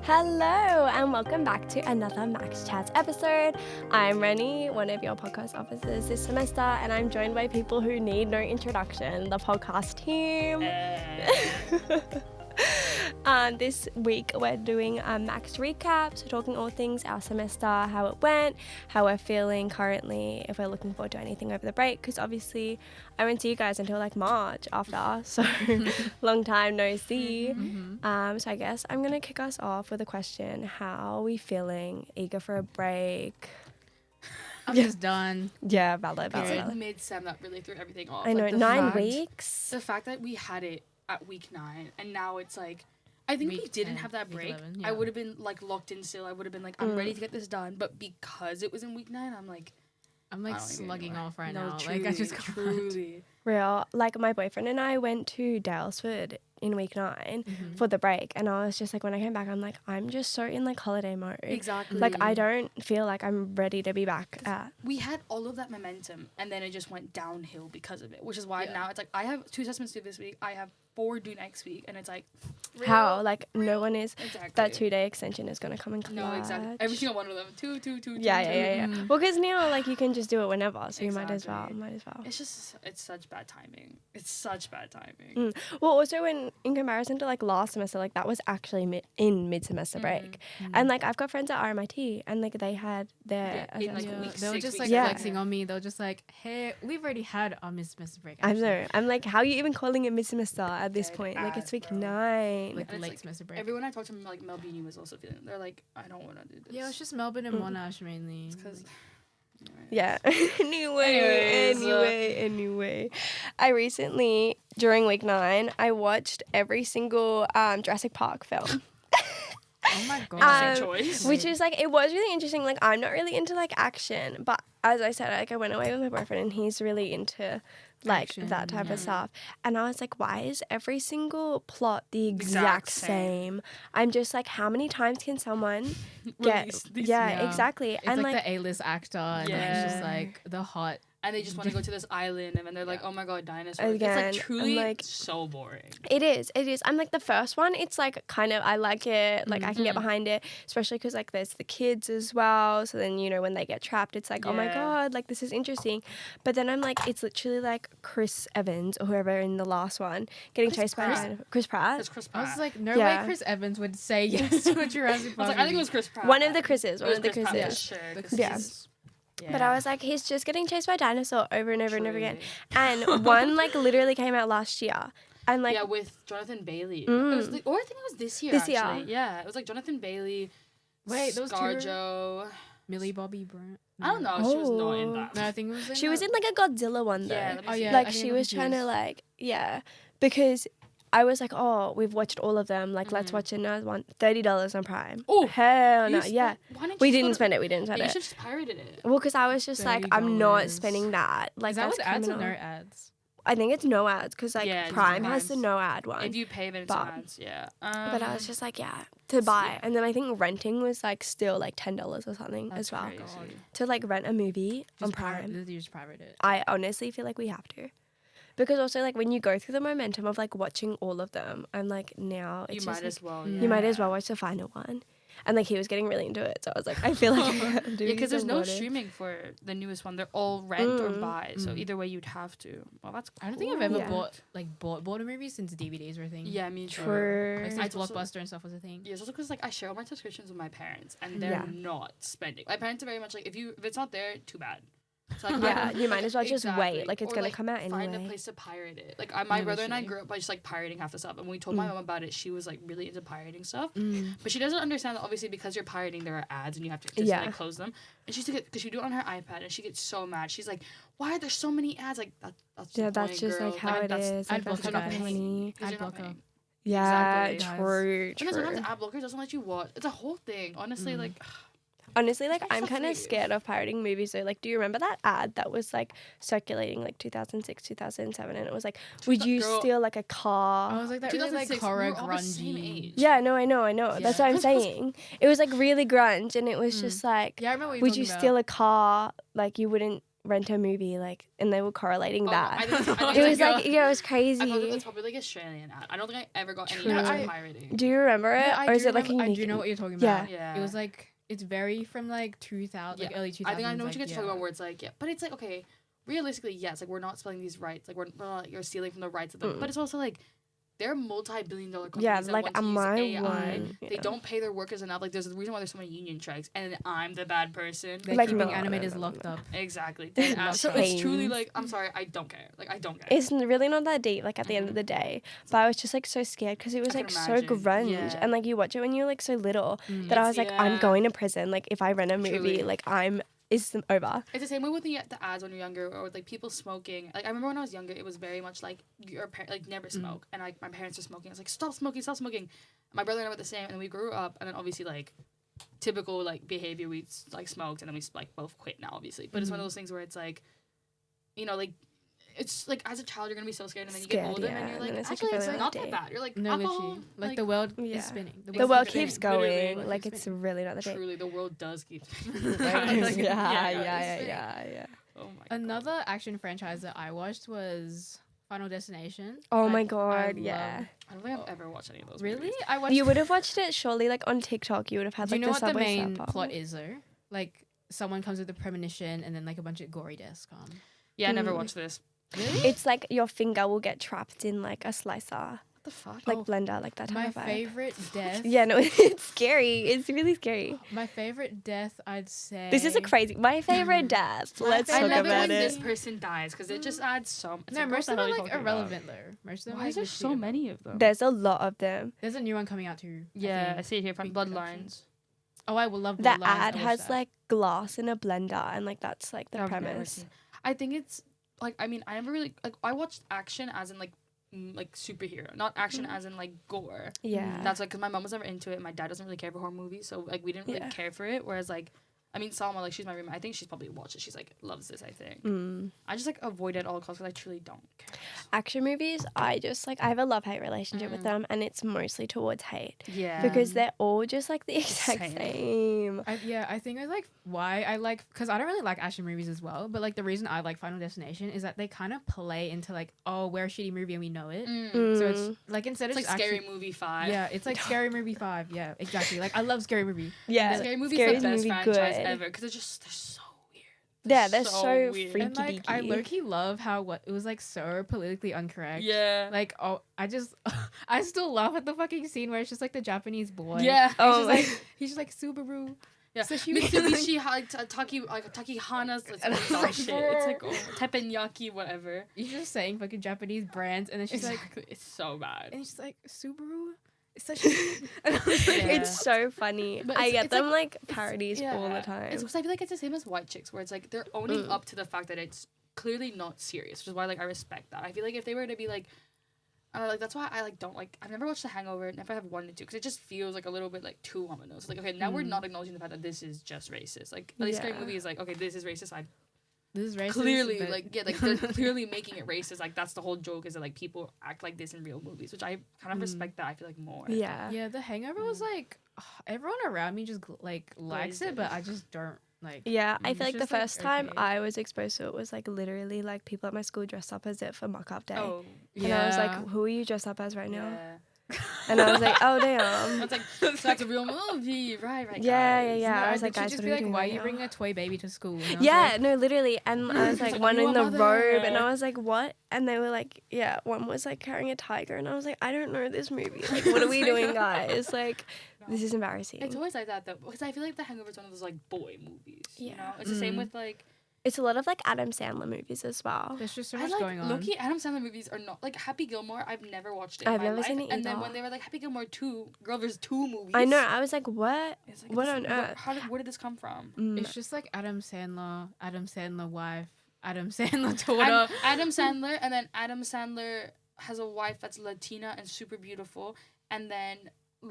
Hello and welcome back to another MACS Chats episode. I'm Rennie, one of your podcast officers this semester, and I'm joined by people who need no introduction, the podcast team. This week we're doing a MACS recap, so talking all things our semester, how it went, how we're feeling currently, if we're looking forward to anything over the break, because obviously I won't see you guys until like March after, so long time no see. So I guess I'm going to kick us off with a question. How are we feeling? Eager for a break? I'm just done. Yeah, valid. It's like mid-sem that really threw everything off. I know, like 9 weeks. The fact that we had it at week 9 and now it's like, I think Week we didn't 10, have that week break. 11, yeah. I would have been like locked in still. I would have been like, I'm ready to get this done. But because it was in week 9, I'm like I don't even slugging know. off right No, now. Truly, I just can't. truly. Real. Like my boyfriend and I went to Dalesford in week 9 for the break, and I was just like, when I came back, I'm like, I'm just so in like holiday mode. Exactly. Like I don't feel like I'm ready to be back at. We had all of that momentum and then it just went downhill because of it, which is why now it's like I have 2 assessments due this week. I have 4 due next week, and it's like How? Like no one is. exactly That 2-day extension is gonna come in clutch. No, exactly. Every single one of them. Two. Yeah. Well, because now like you can just do it whenever, so you might as well. It's such bad timing. It's such bad timing. Well, also when in comparison to like last semester, like that was actually mid-semester break, and like I've got friends at RMIT, and like they had their in, like, assessment. week They were 6, just week like 7. flexing on me. They were just like, hey, we've already had our mid-semester break. I actually. know. I'm like, how are you even calling it mid-semester at this Dead point? Like it's week bro. 9. Like And it's late like semester break. Everyone I talked to, like Melbourne was also feeling. They're like, I don't want to do this. Yeah, it's just Melbourne and Monash mainly. because. Yeah. Anyway. I recently, during week 9, I watched every single Jurassic Park film. Oh my god. Interesting choice. Which is like, it was really interesting. Like, I'm not really into like action, but as I said, like I went away with my boyfriend and he's really into like Action, that type yeah. of stuff. And I was like, why is every single plot the exact same. same? I'm just like, how many times can someone get? Release this- Yeah, exactly. It's and like the A-list actor, and it's just Yeah. like the hot. And they just want to go to this island, and then they're like, oh my god, dinosaurs. Again, it's like truly I'm like- so boring. It is. I'm like the first one. It's like kind of, I like it. Like I can get behind it, especially because like there's the kids as well. So then, you know, when they get trapped, it's like, oh my Yeah. God, like this is interesting. But then I'm like, it's literally like Chris Evans or whoever in the last one getting Chris chased Pratt. by Chris Pratt. It's Chris I Pratt. was like, no Yeah. way Chris Evans would say yes to a Jurassic Park. I think it was Chris Pratt. One of the Chris's. It One was of the Chris Pratt, Chris's. for sure, 'cause Yeah. he's- But I was like, he's just getting chased by a dinosaur over and over and over again. Truly. And one like literally came out last year. And like, yeah, with Jonathan Bailey. It was or I think it was this year. This year. actually. Yeah, it was like Jonathan Bailey. Wait, those two- ScarJo. Millie Bobby Brown. I don't know. She was not in that. No, I think it was. she was in like a Godzilla one though. Yeah, let me Oh see. yeah. Like I think she I'm was trying to confused. like, yeah, because I was like, oh, we've watched all of them. Like, let's watch another one. $30 on Prime. Oh, Hell You no, yeah. Why didn't We you didn't spend it. We didn't spend You it. should just pirated it. Well, because I was just like, I'm not $30. spending that. Like, Is that that's with ads or criminal. no ads? I think it's no ads because like Yeah, it Prime has the depends. no ad one. If you pay, then it's But- ads. Yeah. But I was just like, yeah, to buy. And then I think renting was like still like $10 or something That's as well. crazy. To like rent a movie on Just pirate- Prime. You just pirate it. I honestly feel like we have to. Because also like when you go through the momentum of like watching all of them, I'm like now it's You just might like, as well. you might as well watch the final one. And like he was getting really into it, so I was like, I feel like Yeah, because there's no streaming for the newest one. They're all rent or buy. So either way, you'd have to. Well, that's. Cool. I don't think I've ever Yeah. bought a movie since DVDs were a thing. Yeah, me too. True. Like I since also- Blockbuster and stuff was a thing. Yeah, it's also because like I share all my subscriptions with my parents, and they're Yeah. not spending. My parents are very much like, if it's not there, too bad. So, like, Yeah, you might as well just wait. Exactly. Like it's Or, gonna like, come out anyway. Find a place to pirate it. Like my Yeah, brother and I literally. grew up by just like pirating half the stuff, and when we told my mom about it, she was like really into pirating stuff. Mm. But she doesn't understand that obviously because you're pirating, there are ads and you have to just Yeah. like close them. And she used to get, because she do it on her iPad, and she gets so mad. She's like, "Why are there so many ads?" Like that's Yeah, the that's point, just girl. like how it that's- is. Like I'd that's block not guys. money. because you're not Ad blocker. paying. Yeah, Exactly. true, And then sometimes true. ad blockers doesn't let you watch. It's a whole thing. Honestly, like Honestly, like It's I'm so kind of free. scared of pirating movies though. Like, do you remember that ad that was like circulating like 2006, 2007, and it was like, would you Girl. steal like a car? I was like that really like 2006, horror we were all the same grungy. age. Yeah, no, I know. That's what I'm Yeah. saying. It was like really grunge, and it was just like, Yeah, I remember what would you talking steal about. a car? Like you wouldn't rent a movie, like, and they were correlating that. I think It was like, yeah, it was crazy. I thought it's probably like Australian ad. I don't think I ever got any True. ads pirating. Do you remember it? Yeah, or is it like remember, I unique? do know what you're talking Yeah. about. Yeah. It was like, it's very from like 2000, like early 2000s. I think I know what you like, get to talk about where it's like, yeah, but it's like, okay, realistically, yes, like we're not splitting these rights, like we're not like, you're stealing from the rights of them, but it's also like, they're multi-billion-dollar companies Yeah, that like, want to am use I AI. one? They don't pay their workers enough. Like, there's a reason why there's so many union strikes, and I'm the bad person. They're Like, keeping no, animators no, locked up. Exactly. Not So it's truly chains. like, I'm sorry, I don't care. Like, I don't care. It's really not that deep, like, at the end of the day. But I was just, like, so scared because it was, I like, can so imagine. grunge. Yeah. And, like, you watch it when you're, like, so little that I It's- was like, I'm yeah. going to prison. Like, if I rent a movie, Truly. like, it's over. It's the same way with the ads when you're younger, or with, like, people smoking. Like, I remember when I was younger, it was very much like like never smoke, and like my parents are smoking. I was like, stop smoking, stop smoking. My brother and I were the same, and then we grew up, and then obviously like typical like behavior, we like smoked, and then we like both quit now, obviously. But it's one of those things where it's like, you know, like. It's like as a child you're gonna be so scared, and then you get Scared, older yeah, and you're and then like, it's, like, actually it's really not not that bad. You're like, No, alcohol, literally. Like the world Yeah. is spinning. The world spinning. keeps Literally, going. like, Like, keeps it's spinning. really not that deep. truly the world does keep yeah, Like, yeah. Oh my god. Another action franchise that I watched was Final Destination. Oh my Like, god, I yeah. love- I don't think I've ever watched any of those Really? movies. I watched. You would have watched it surely, like, on TikTok. You would have had, Do like, you know the what the subway main surfer. plot is though? Like someone comes with a premonition, and then like a bunch of gory deaths come. Yeah, I never watched this. Really? It's like your finger will get trapped in, like, a slicer. What the fuck? Like, blender, like that type My of vibe. favorite death. Yeah, no, it's scary. It's really scary. My favorite death, I'd say. This is a crazy. My favorite death. My Let's I talk love it about when it. this person dies because it just adds so. It's No, like, most what of the them hell are are like you talking about? irrelevant though. Most of them. Why are, is there like, so legit. many of them? There's a lot of them. There's a new one coming out too. Yeah, I think. see it here from Pre-production. Bloodlines. Oh, I will love The Bloodlines. I ad watched has that. like glass in a blender, and like that's like the I've never premise. seen- I think it's like I mean I never really like I watched action as in like superhero, not action as in like gore. Yeah. That's like because my mom was never into it. And my dad doesn't really care for horror movies, so like we didn't really Yeah. care for it. Whereas like I mean Salma, like she's my roommate. I think she's probably watched it. She's like loves this. I think I just like avoid it at all costs because I truly don't care. Action movies, I just like I have a love-hate relationship with them, and it's mostly towards hate Yeah, because they're all just like the exact Same. same. I think I like why I like because I don't really like action movies as well. But like the reason I like Final Destination is that they kind of play into like, oh, we're a shitty movie and we know it. So it's like instead It's of like just Scary actually, Movie 5. Yeah, it's like Scary Movie 5. Yeah, exactly. Like I love Scary Movie. Yeah, Scary Movie is Scary's the best movie franchise good. ever because they're so weird. Yeah, they're so weird. freaky And like I deaky. low-key love how it was like so politically incorrect. Yeah. Like I still laugh at the fucking scene where it's just like the Japanese boy. Yeah. He's Oh just my- like he's just like Subaru. Yeah. Sashimi. Mitsubishi Takihana's it's all shit. It's like teppanyaki, whatever. He's just saying fucking Japanese brands, and then she's like, Exactly. It's so bad. and she's like Subaru. It's such. And I was like, Yeah. It's so funny. But I it's- get it's them like- like parodies all the time. It's because I feel like it's the same as white chicks, where it's like they're owning up to the fact that it's clearly not serious, which is why like I respect that. I feel like if they were to be like, like that's why I like don't like. I've never watched The Hangover, and if I have wanted to, because it just feels like a little bit like too on the nose. Like okay, now we're not acknowledging the fact that this is just racist. Like at least Scary Yeah. Movie is like okay, this is racist. I this is racist. clearly but- like they're clearly making it racist. Like that's the whole joke is that like people act like this in real movies, which I kind of respect that. I feel like more. Yeah. Yeah, The Hangover was like everyone around me just like likes Glazed it, but I just don't like. Yeah, I It's feel like the just, like, first time okay. I was exposed to it was like literally like people at my school dressed up as it for mock-up day. Oh And I was Yeah. like, who are you dressed up as right now? yeah. And I was like, oh damn. That's like so that's a real movie, right? Yeah, guys. yeah. No, I was like, she'd guys, just what be are you like, doing why are right you now? bringing a toy baby to school? And I was Yeah, like, no, literally. And I was like, like, one "Are you in a the mother?" robe, and I was like, what? And they were like, yeah, one was like carrying a tiger, and I was like, I don't know this movie. Like, what are we doing, guys? Like, this is embarrassing. It's always like that though, because I feel like The Hangover is one of those like boy movies. You Yeah. know, it's the same with like It's a lot of like Adam Sandler movies as well. there's just so I much like going on. Loki. Adam Sandler movies are not like Happy Gilmore. I've never watched it. I've in my never life. seen it And then either. when they were like Happy Gilmore 2, girl, there's 2 movies. I know. I was like, what? It's like, What this- on earth? Where did this come from? It's just like Adam Sandler wife, Adam Sandler daughter. Adam Sandler, and then Adam Sandler has a wife that's Latina and super beautiful, and then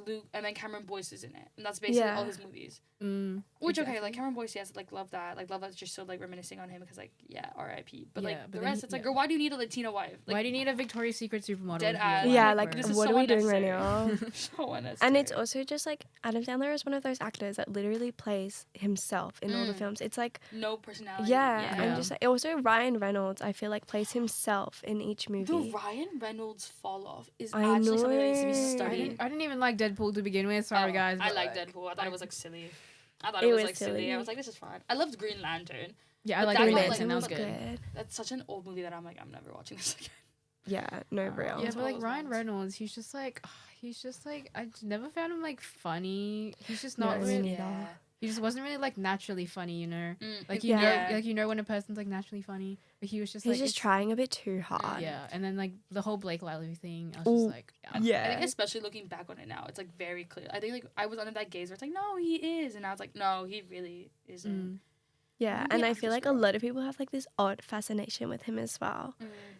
Luke, and then Cameron Boyce is in it, and that's basically all his movies. Which okay, like Cameron Boyce, yes, like love that's just so like reminiscing on him because like R.I.P. But like the rest, it's like, girl, why do you need a Latina wife? Like, why do you need a Victoria's Secret supermodel? Dead ass. Yeah, like this is what so are we doing right unnecessary. now? So unnecessary. And it's also just like Adam Sandler is one of those actors that literally plays himself in all the films. It's like no personality. yeah. And just like, also Ryan Reynolds, I feel like plays himself in each movie. The Ryan Reynolds fall off is I actually know. something that needs to be studied. I didn't even like Deadpool to begin with. Sorry, guys. I but, like Deadpool. I thought it was like silly. I thought it was like silly. I was like, this is fine. I loved Green Lantern. Yeah, I But like that Green one, Lantern. like, That was good. That's such an old movie that I'm like, I'm never watching this again. Yeah, no real. Yeah, It's but one of like those Ryan ones. Reynolds, he's just like I never found him like funny. He's just not No, really. me neither. He just wasn't really like naturally funny, you know. Like Yeah. you know when a person's like naturally funny, but he was just He's like just trying a bit too hard. Yeah, and then like the whole Blake Lively thing, I was Ooh. just like, Yeah. I think especially looking back on it now, it's like very clear. I think like I was under that gaze where it's like, no, he is, and now it's like, no, he really isn't. Yeah, Maybe and I I'm feel just like a wrong. lot of people have like this odd fascination with him as well.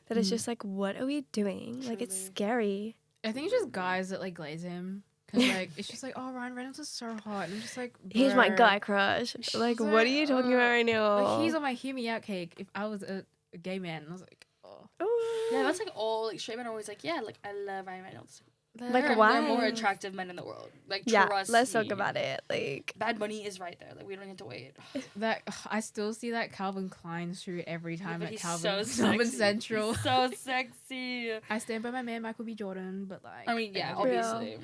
That it's just like, what are we doing? Like, it's Truly. scary. I think it's just guys that like glaze him. Cause like it's just like, oh, Ryan Reynolds is so hot, and I'm just like, He's my bruh. guy crush. Like, what are you talking about right now? Like he's on my hear me out cake. If I was a gay man, I was like, oh, Ooh. Yeah, that's like all like straight men are always like, yeah, like I love Ryan Reynolds. Like, They're why? more attractive men in the world. Like Yeah, trust let's talk me. about it. Like, Bad Bunny is right there. Like we don't have to wait. that I still see that Calvin Klein shoot every time but at he's Calvin, so Calvin sexy. Central. He's so sexy. I stand by my man Michael B. Jordan, but like, I mean, yeah, Real. obviously.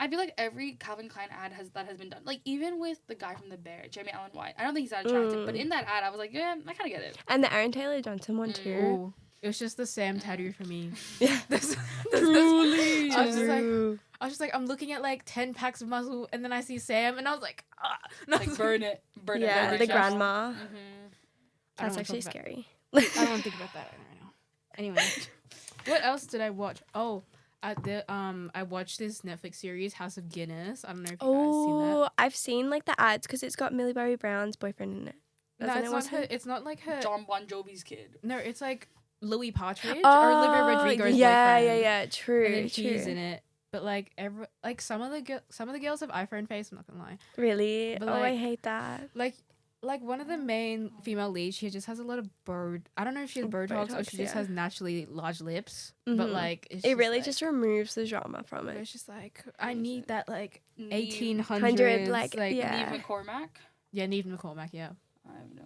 I feel like every Calvin Klein ad has been done. Like even with the guy from The Bear, Jeremy Allen White. I don't think he's that attractive, but in that ad, I was like, yeah, I kind of get it. and the Aaron Taylor Johnson one too. Ooh, it was just the Sam tattoo for me. Yeah. Truly. I was just like, True. I'm looking at like 10 packs of muscle, and then I see Sam, and I was like, ah. And I was Like burn it, burn it. Yeah, burn the it. grandma. Mhm. I don't That's wanna actually talk about- scary. I don't want to think about that right now. Anyway, what else did I watch? Oh, I watched this Netflix series, House of Guinness. I don't know if you guys seen that. Oh, I've seen like the ads because it's got Millie Bobby Brown's boyfriend in it. No, Doesn't it's it? not What's her. It's not like her. John Bon Jovi's kid. No, it's like Louis Partridge or Olivia Rodrigo's yeah, boyfriend. yeah. True, And then true. he's in it. But like some of the girls have iPhone face. I'm not gonna lie. Really? But, Oh, I like- hate that. Like one of the main female leads, she just has a lot of I don't know if she has Botox or Botox, she just yeah. has naturally large lips. But Mhm. like it's It really like, just removes the drama from it. it's just like I need that like Neve- 1800s like, yeah. Neve McCormack. Yeah, Neve McCormack, yeah. I have no.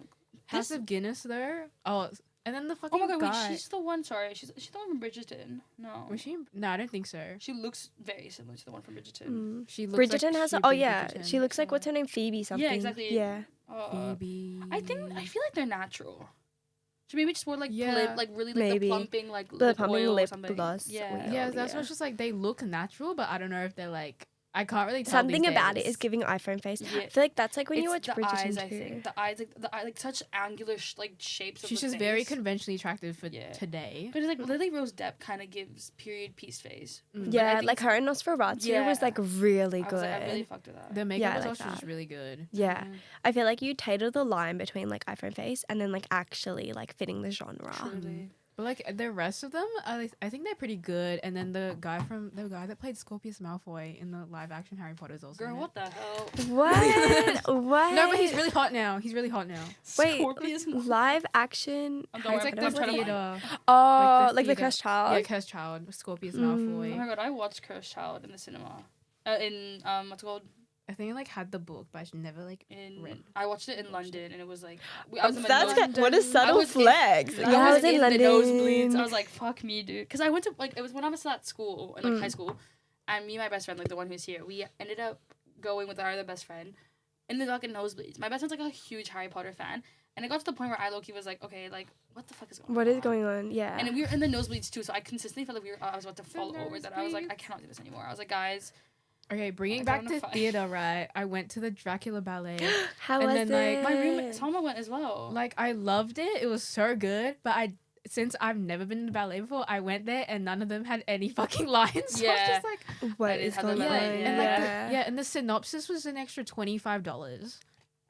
House This- of Guinness though. Oh, and then the Oh fucking my god, guy. wait, she's the one. Sorry, she's the one from Bridgerton. No, Was she? No, I don't think so. She looks very similar to the one from Bridgerton. Mm. She looks Bridgerton like has. she'd Oh be yeah, Bridgerton. she looks like what's her name? Phoebe something. exactly. Yeah. Phoebe. I feel like they're natural. She maybe just more like Yeah. like really like Maybe. the plumping like The lip plumping oil or lip something. gloss Yeah. oil. Yeah, that's yeah. what's just like they look natural, but I don't know if they're like I can't really tell. Something these about it days. is giving iPhone face. Yeah. I feel like that's like when you It's watch the Bridgerton eyes, too. I think. The eyes, like such angular like shapes. Of She's the just very face. conventionally attractive for Yeah. today. But it's like Lily Rose Depp kind of gives period piece face. But I Yeah, think like her and Nosferatu was Yeah. like really I good. was like, I really fucked with that. The makeup Yeah, I was like also just that. really good. Yeah, Mhm. I feel like you tailor the line between like iPhone face and then like actually like fitting the genre. Truly. But like the rest of them, I think they're pretty good. And then the guy that played Scorpius Malfoy in the live action Harry Potter is also. Girl, in it. what the hell? What? What? No, but he's really hot now. He's really hot now. Wait, Scorpios. live action. I'm It's like I'm the trying to find- theater. Oh, like the theater. Cursed Child. Yeah, Cursed Child. Scorpius Oh Malfoy. my god, I watched Cursed Child in the cinema. In what's it called? I think I like had the book, but I should never like In read. I watched it in London, and it was like I was in the That's nose- good. What a subtle was in- flex. I Yeah, I was was in in London. the nosebleeds. I was like, "Fuck me, dude," because I went to like it was when I was at school in like high school, and me and my best friend, like the one who's here, we ended up going with our other best friend in the fucking nosebleeds. My best friend's like a huge Harry Potter fan, and it got to the point where I low-key was like, "Okay, like what the fuck is going on?" What is going on? Yeah. And we were in the nosebleeds too, so I consistently felt like I was about to fall over. That I was like, I cannot do this anymore. I was like, guys, Okay, bringing I back don't know to if I- theater, right? I went to the Dracula ballet. How and was then, like, it? my roommate Salma went as well. Like I loved it. It was so good, but since I've never been in a ballet before, I went there and none of them had any fucking lines. So I was Yeah. just like, What I did is have the going on? ballet, and like Yeah. and the synopsis was an extra $25.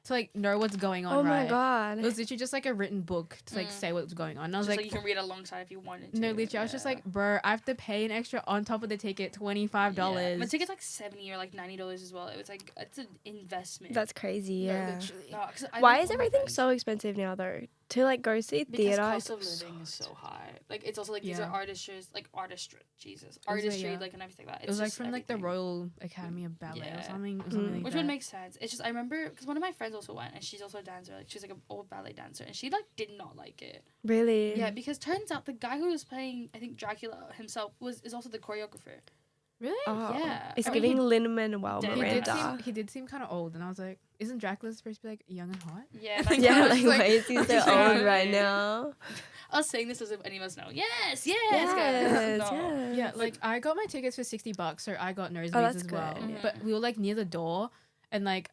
to like know what's going on. Oh my right? god. It was literally just like a written book to like say what's going on. And I was Just like, you can read it alongside if you wanted to. no, literally, I was just like, bro, I have to pay an extra on top of the ticket, $25. Yeah. My ticket's like $70 or like $90 as well. It was like it's an investment. That's crazy. No, Yeah. literally. No, 'cause I Why like is all my everything friends- so expensive now though? To like go see Because theater. cost of living is so high. Like it's also like these are artistries, like artistry, Jesus, artistry, like and everything like that. It was like from like the Royal Academy of Ballet or something. Like which that. would make sense. It's just I remember because one of my friends also went and she's also a dancer. Like she's like an old ballet dancer and she like did not like it. Really? Yeah, because turns out the guy who was playing I think Dracula himself is also the choreographer. Really? Oh. Yeah. It's I mean, giving Lin-Manuel He Miranda. He did seem kind of old, and I was like, isn't Dracula supposed to be like young and hot? Yeah. Yeah, I was like why is he so Exactly. old right now? I was saying this as if any of us know. Yes, Yes, guys. No. yes. Yeah, like I got my tickets for $60, so I got nosebleeds that's as well. good, yeah. But we were like near the door, and like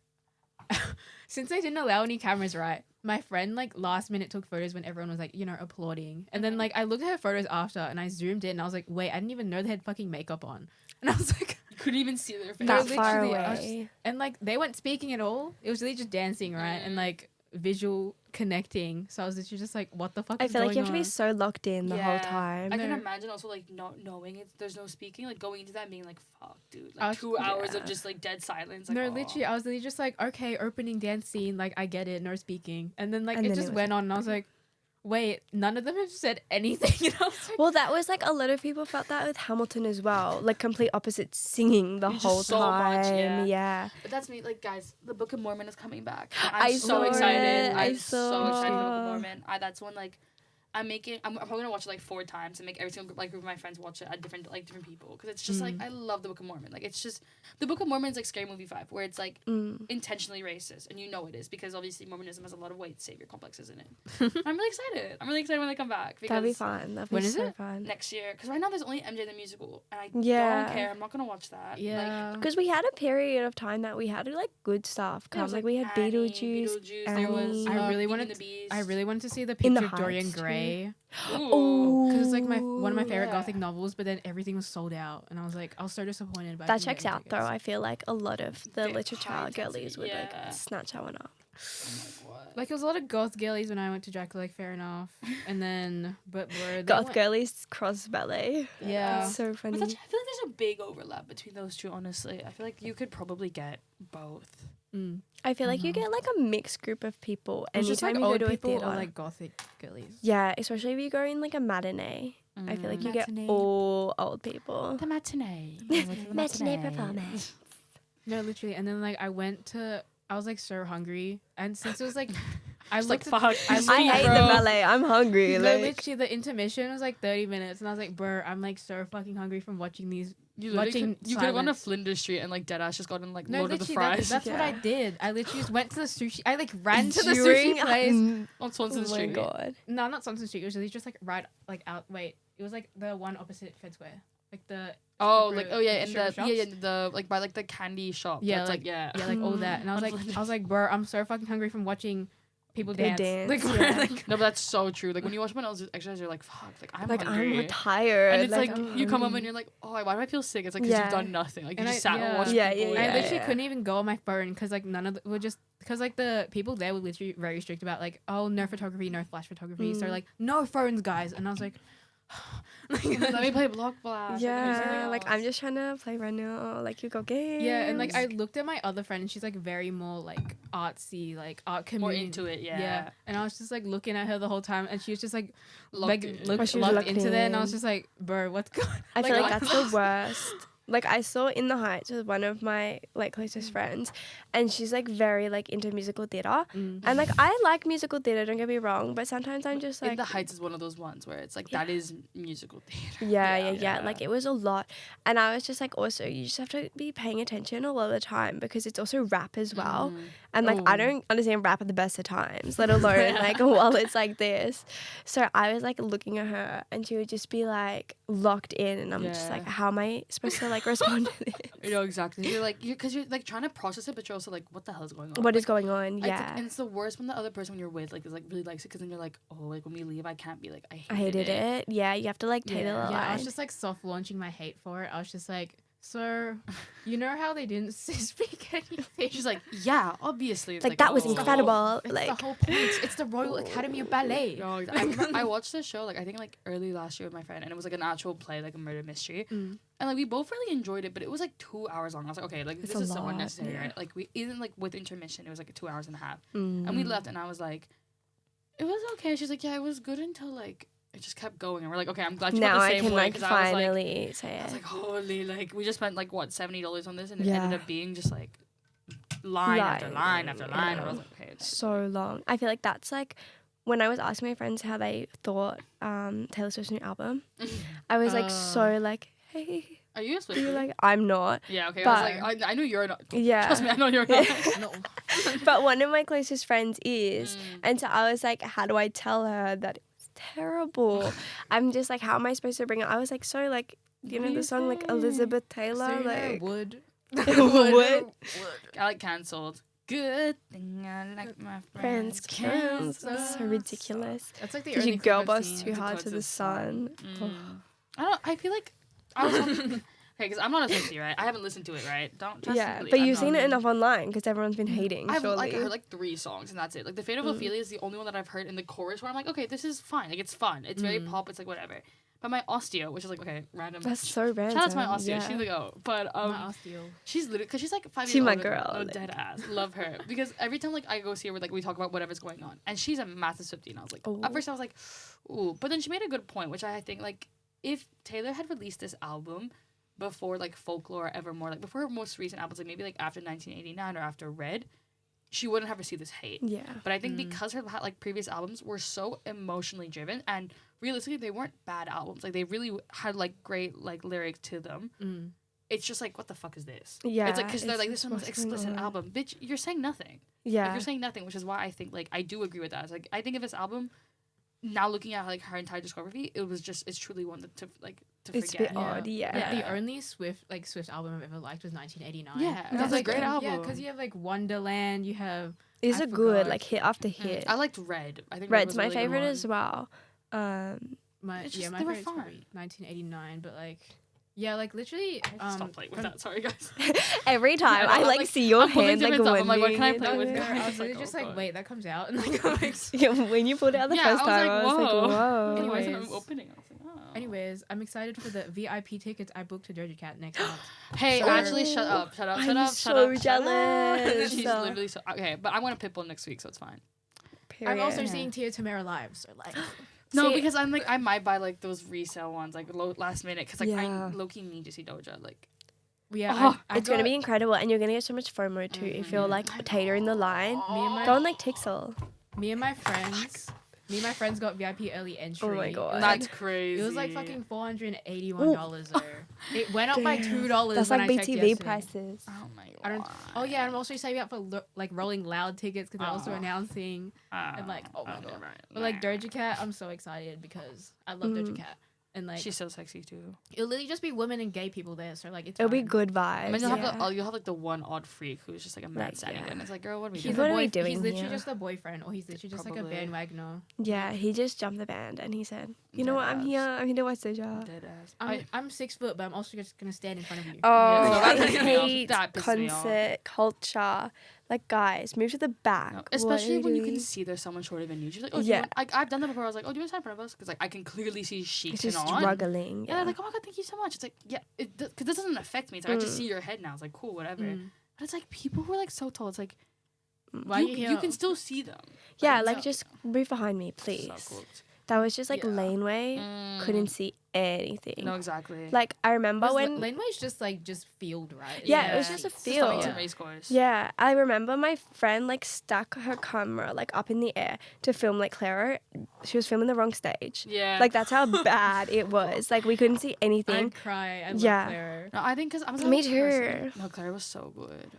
since they didn't allow any cameras, right? My friend like last minute took photos when everyone was like, you know, applauding. And then like I looked at her photos after and I zoomed in and I was like, wait, I didn't even know they had fucking makeup on. And I was like, You couldn't even see their face. That No, far literally, I was away. and like they weren't speaking at all. It was really just dancing, right? And like visual connecting. So I was literally just like, what the fuck I is feel like going you have to be on? so locked in the whole Yeah. time. I can No. imagine also like not knowing it. There's no speaking. Like going into that and being like, "Fuck, dude!" I Like was- 2 hours yeah. of just like dead silence. Like, No, oh. literally, I was literally just like, okay, opening dance scene, like I get it, no speaking. And then like And it then it just was went on and I was like, wait, none of them have said anything. And I was like, Well, that was like a lot of people felt that with Hamilton as well. Like complete opposites singing the Just whole so time. much, yeah. Yeah. But that's me. Like, guys, the Book of Mormon is coming back. I I'm so saw excited. it. I'm so excited for the Book of saw. Mormon. That's one like. I'm probably gonna watch it like 4 times and make every single like group of my friends watch it at different people because it's just like I love the Book of Mormon. Like it's just the Book of Mormon is like Scary Movie 5 where it's like intentionally racist and you know it is because obviously Mormonism has a lot of white savior complexes in it. I'm really excited. I'm really excited when they come back because That'd be fun. That'd be When is so it? fun. next year because right now there's only MJ the musical and I Yeah. don't care. I'm not gonna watch that. yeah. Because we had a period of time that we had like good stuff There come. was, Like we had Annie, Beetlejuice. There was Annie. I really Beauty and wanted the Beast. I really wanted to see the In the picture of Dorian Heights, too. Gray Ooh. because it's like one of my favorite yeah. gothic novels, but then everything was sold out, and I was like, I was so disappointed. But I That couldn't checks get out any though. tickets. I feel like a lot of the Bit literature high girlies would intensity, like yeah. snatch that one up. I'm like, what? Like it was a lot of goth girlies when I went to Dracula, like fair enough, and then but were Goth girlies cross ballet. Yeah. It's so But funny. I feel like there's a big overlap between those two, honestly. I feel like you could probably get both. Mm. I feel like you get like a mixed group of people It's just anytime like you go old to a people theater. or like gothic girlies. Yeah, especially if you go in like a matinee. I feel like you Matinee. get all old people. The matinee. Matinee performance. No, literally, and then like I was like so hungry, and since it was like I Just like, looked at- fuck. I this I food, hate bro. the ballet. I'm hungry. No, Like literally, the intermission was like 30 minutes, and I was like, "Bro, I'm like so fucking hungry from watching these." You watching could have gone to silence. Flinders Street and like deadass just gotten like No, Lord of the literally, Fries that's what I Yeah. did. I literally just went to the sushi. I like ran to the during- sushi place. on Oh Swanson my Street. god. No, not Sunset Street. It was really just like right like out. Wait, it was like the one opposite Fed Square, like the Oh, stripper- like oh yeah, in stripper the yeah, shops. the like by like the candy shop. Yeah, That's, like- yeah. yeah, like all that. And I was like, bro, I'm so fucking hungry from watching people They dance. dance, Like, yeah. like No, but that's so true. Like when you watch someone else exercise, you're like, fuck, like I'm Like hungry. I'm tired. And it's like, I'm you come up hungry. and you're like, oh, why do I feel sick? It's like 'cause Yeah. you've done nothing. Like you And just I- sat and yeah. watched Yeah, people. yeah, I yeah. literally couldn't even go on my phone because like none of the were just because like the people there were literally very strict about like, oh, no photography, no flash photography. So like no phones, guys. And I was like, Let me play Block Blast. Yeah, like I'm just trying to play right now. Like you go games. yeah. And like I looked at my other friend and she's like very more like artsy, like art more community. into it. Yeah. And I was just like looking at her the whole time and she was just like Locked in. Oh, she was locked locked into that and I was in. just like, bro, what's going on? I feel like what- that's the worst. Like I saw In the Heights with one of my like closest friends, and she's like very like into musical theater, and like I like musical theater. Don't get me wrong, but sometimes I'm just In like the Heights is one of those ones where it's like that is musical theater. yeah. Like it was a lot, and I was just like also you just have to be paying attention all of the time because it's also rap as well, and like I Oh. don't understand rap at the best of times, let alone like while it's like this. So I was like looking at her, and she would just be like locked in, and I'm just like, Yeah. how am I supposed to like respond to this? You know exactly. You're like because you're like trying to process it, but you're also like, what the hell is going on? What is Like, going on? I think- Yeah. and it's the worst when the other person you're with like is like really likes it because then you're like, oh, like when we leave, I can't be like, I I hated it. Yeah, you have to like tailor Yeah. the Yeah, I line. was just like soft launching my hate for it. I was just like, So, you know how they didn't speak anything? She's like, yeah, obviously. It's Like, that was oh. incredible. It's Like, the whole point. It's the Royal Academy of Ballet. No, I remember I watched this show like I think like early last year with my friend, and it was like an actual play, like a murder mystery, and like we both really enjoyed it, but it was like 2 hours long. I was like, okay, like It's this a is so lot, unnecessary, yeah. right? Like we even like with intermission, it was like 2 hours and a half, and we left, and I was like, it was okay. She's like, yeah, it was good until like it just kept going, and we're like, okay, I'm glad you now felt the I same can way, like 'cause I was like, finally say I was it. like, holy, like we just spent like what $70 on this, and it Yeah. ended up being just like line after line after line. And I was like, okay, it's So long. I feel like that's like when I was asking my friends how they thought Taylor Swift's new album. I was like so like, hey, Are you a are Swiftie? you like I'm not. Yeah, okay. But- I was like, I knew you're not. Yeah. Trust me, I know you're not. No. But one of my closest friends is, Mm. and so I was like, how do I tell her that it was terrible? I'm just like, how am I supposed to bring it? I was like, so like, you know the song like Elizabeth Taylor, like would. Would. I like cancelled. Good thing I like my friends friends cancel. So ridiculous. That's like the Did only you clip girl I've boss seen. too hard to the sun? I feel like I was okay, because I'm not a Swiftie, right? I haven't listened to it, right? Don't trust Yeah, me. but I'm you've not. seen it enough online because everyone's been hating. I've surely. like heard like 3 songs and that's it. Like the Fate of Ophelia is the only one that I've heard in the chorus where I'm like, okay, this is fine. Like it's fun. It's very pop. It's like whatever. But my osteo, which is like okay, random. That's so random. Shout out to my osteo. Yeah. She's like but My osteo. she's literally because she's like 5 years She my older than me. girl, No, like- dead ass. Love her because every time like I go see her, like we talk about whatever's going on, and she's a massive Swiftie, and I was like, Oh. at first I was like, ooh, but then she made a good point, which I think like if Taylor had released this album before like Folklore or Evermore, like before her most recent albums, like maybe like after 1989 or after Red, she wouldn't have received this hate. Yeah. But I think because her like previous albums were so emotionally driven, and realistically they weren't bad albums. Like they really had like great like lyrics to them. It's just like what the fuck is this? Yeah, It's like because they're it's like this just one was what's going explicit on. album, bitch. You're saying nothing. Like, Yeah. you're saying nothing, which is why I think like I do agree with that. It's like I think if this album, now looking at like her entire discography, it's truly one to It's a forget. bit odd, yeah. Like, the only Swift album I've ever liked was 1989. Yeah, That's that's a great good. album. Yeah, because you have like Wonderland, you have It's I a good forgot. like hit after hit. I liked Red. I think Red's was a my really good favorite one. as well. my It's yeah just- my they were favorite's fun. probably 1989, but like yeah, like literally Stop playing with that. Sorry, guys. Every time I I know, like like, see your I'm pulling hand like different stuff. I'm like, what can I winding play with? it. I was It's like, literally just oh, like, God. wait, that comes out, and like, Yeah, when you pulled it out the Yeah, first I was time, like, I was like, whoa. whoa. Anyways. I'm opening. I was like, oh. anyways, I'm excited for the VIP tickets I booked to Doja Cat next month. Hey, So- actually, shut up. I'm so jealous. She's literally so okay, but I want to Pitbull next week, so it's fine. I'm also Period. seeing Tia Tamara live, so like, No, See- because I'm like I might buy like those resale ones like last minute because like Yeah. I low key need to see Doja like. yeah, Oh, I It's gonna got- be incredible, and you're gonna get so much FOMO too if you're like Tater in the line. me and my Go on like Tixel. me and my friends got VIP early entry. Oh my It God. was That's like, crazy. it was like fucking $481 though. It went up by $2 That's when like I checked BTV yesterday. prices. Oh my god. I don't. Oh yeah, I'm also saving up for like Rolling Loud tickets because they're also Oh. announcing. And like, oh my god. Right. But like Doja Cat, I'm so excited because I love Doja Cat, and like She's so sexy too. it'll literally just be women and gay people there. So like it's It'll be fine. good I mean, vibes. you'll have like the one odd freak who's just like a mad Like, sad yeah. and it's like, girl, what are we He's doing? What a are we boy, doing He's literally here? just a boyfriend, or he's literally just like a Probably. bandwagoner. Yeah, he just jumped the band and he said, "You know what? I'm Deadass. here. I'm here to watch Doja." Dead ass. I'm 6 foot, but I'm also just gonna stand in front of you. Oh, Yeah, no, I that pissed me off. hate That pissed me off. concert culture. Like, guys, move to the back. No, What especially are when you can doing? see there's someone shorter than you. She's like, oh, Yeah. I've done that before. I was like, oh, do you want to stand in front of us? Because like I can clearly see she It's just cannot. struggling. Yeah, like, oh my god, thank you so much. It's like, yeah, because this doesn't affect me. It's like, I just see your head now. It's like, cool, whatever. Mm. But it's like people who are like so tall. It's like, Why you, you you here? can still see them. Yeah, Like, like so- just move behind me, please. So cooked. That was just like Yeah. laneway. Couldn't see anything. No, exactly. Like I remember when. Laneway's just field, right? Yeah, it was just a It's field. like Yeah. some race course. Yeah, I remember my friend like stuck her camera like up in the air to film like Clara. She was filming the wrong stage. Yeah. Like that's how bad it was. Like we couldn't see I'd anything. cry. I love Yeah. Claire. No, I think because I was. Me like, personally- too. No, Claire was so good.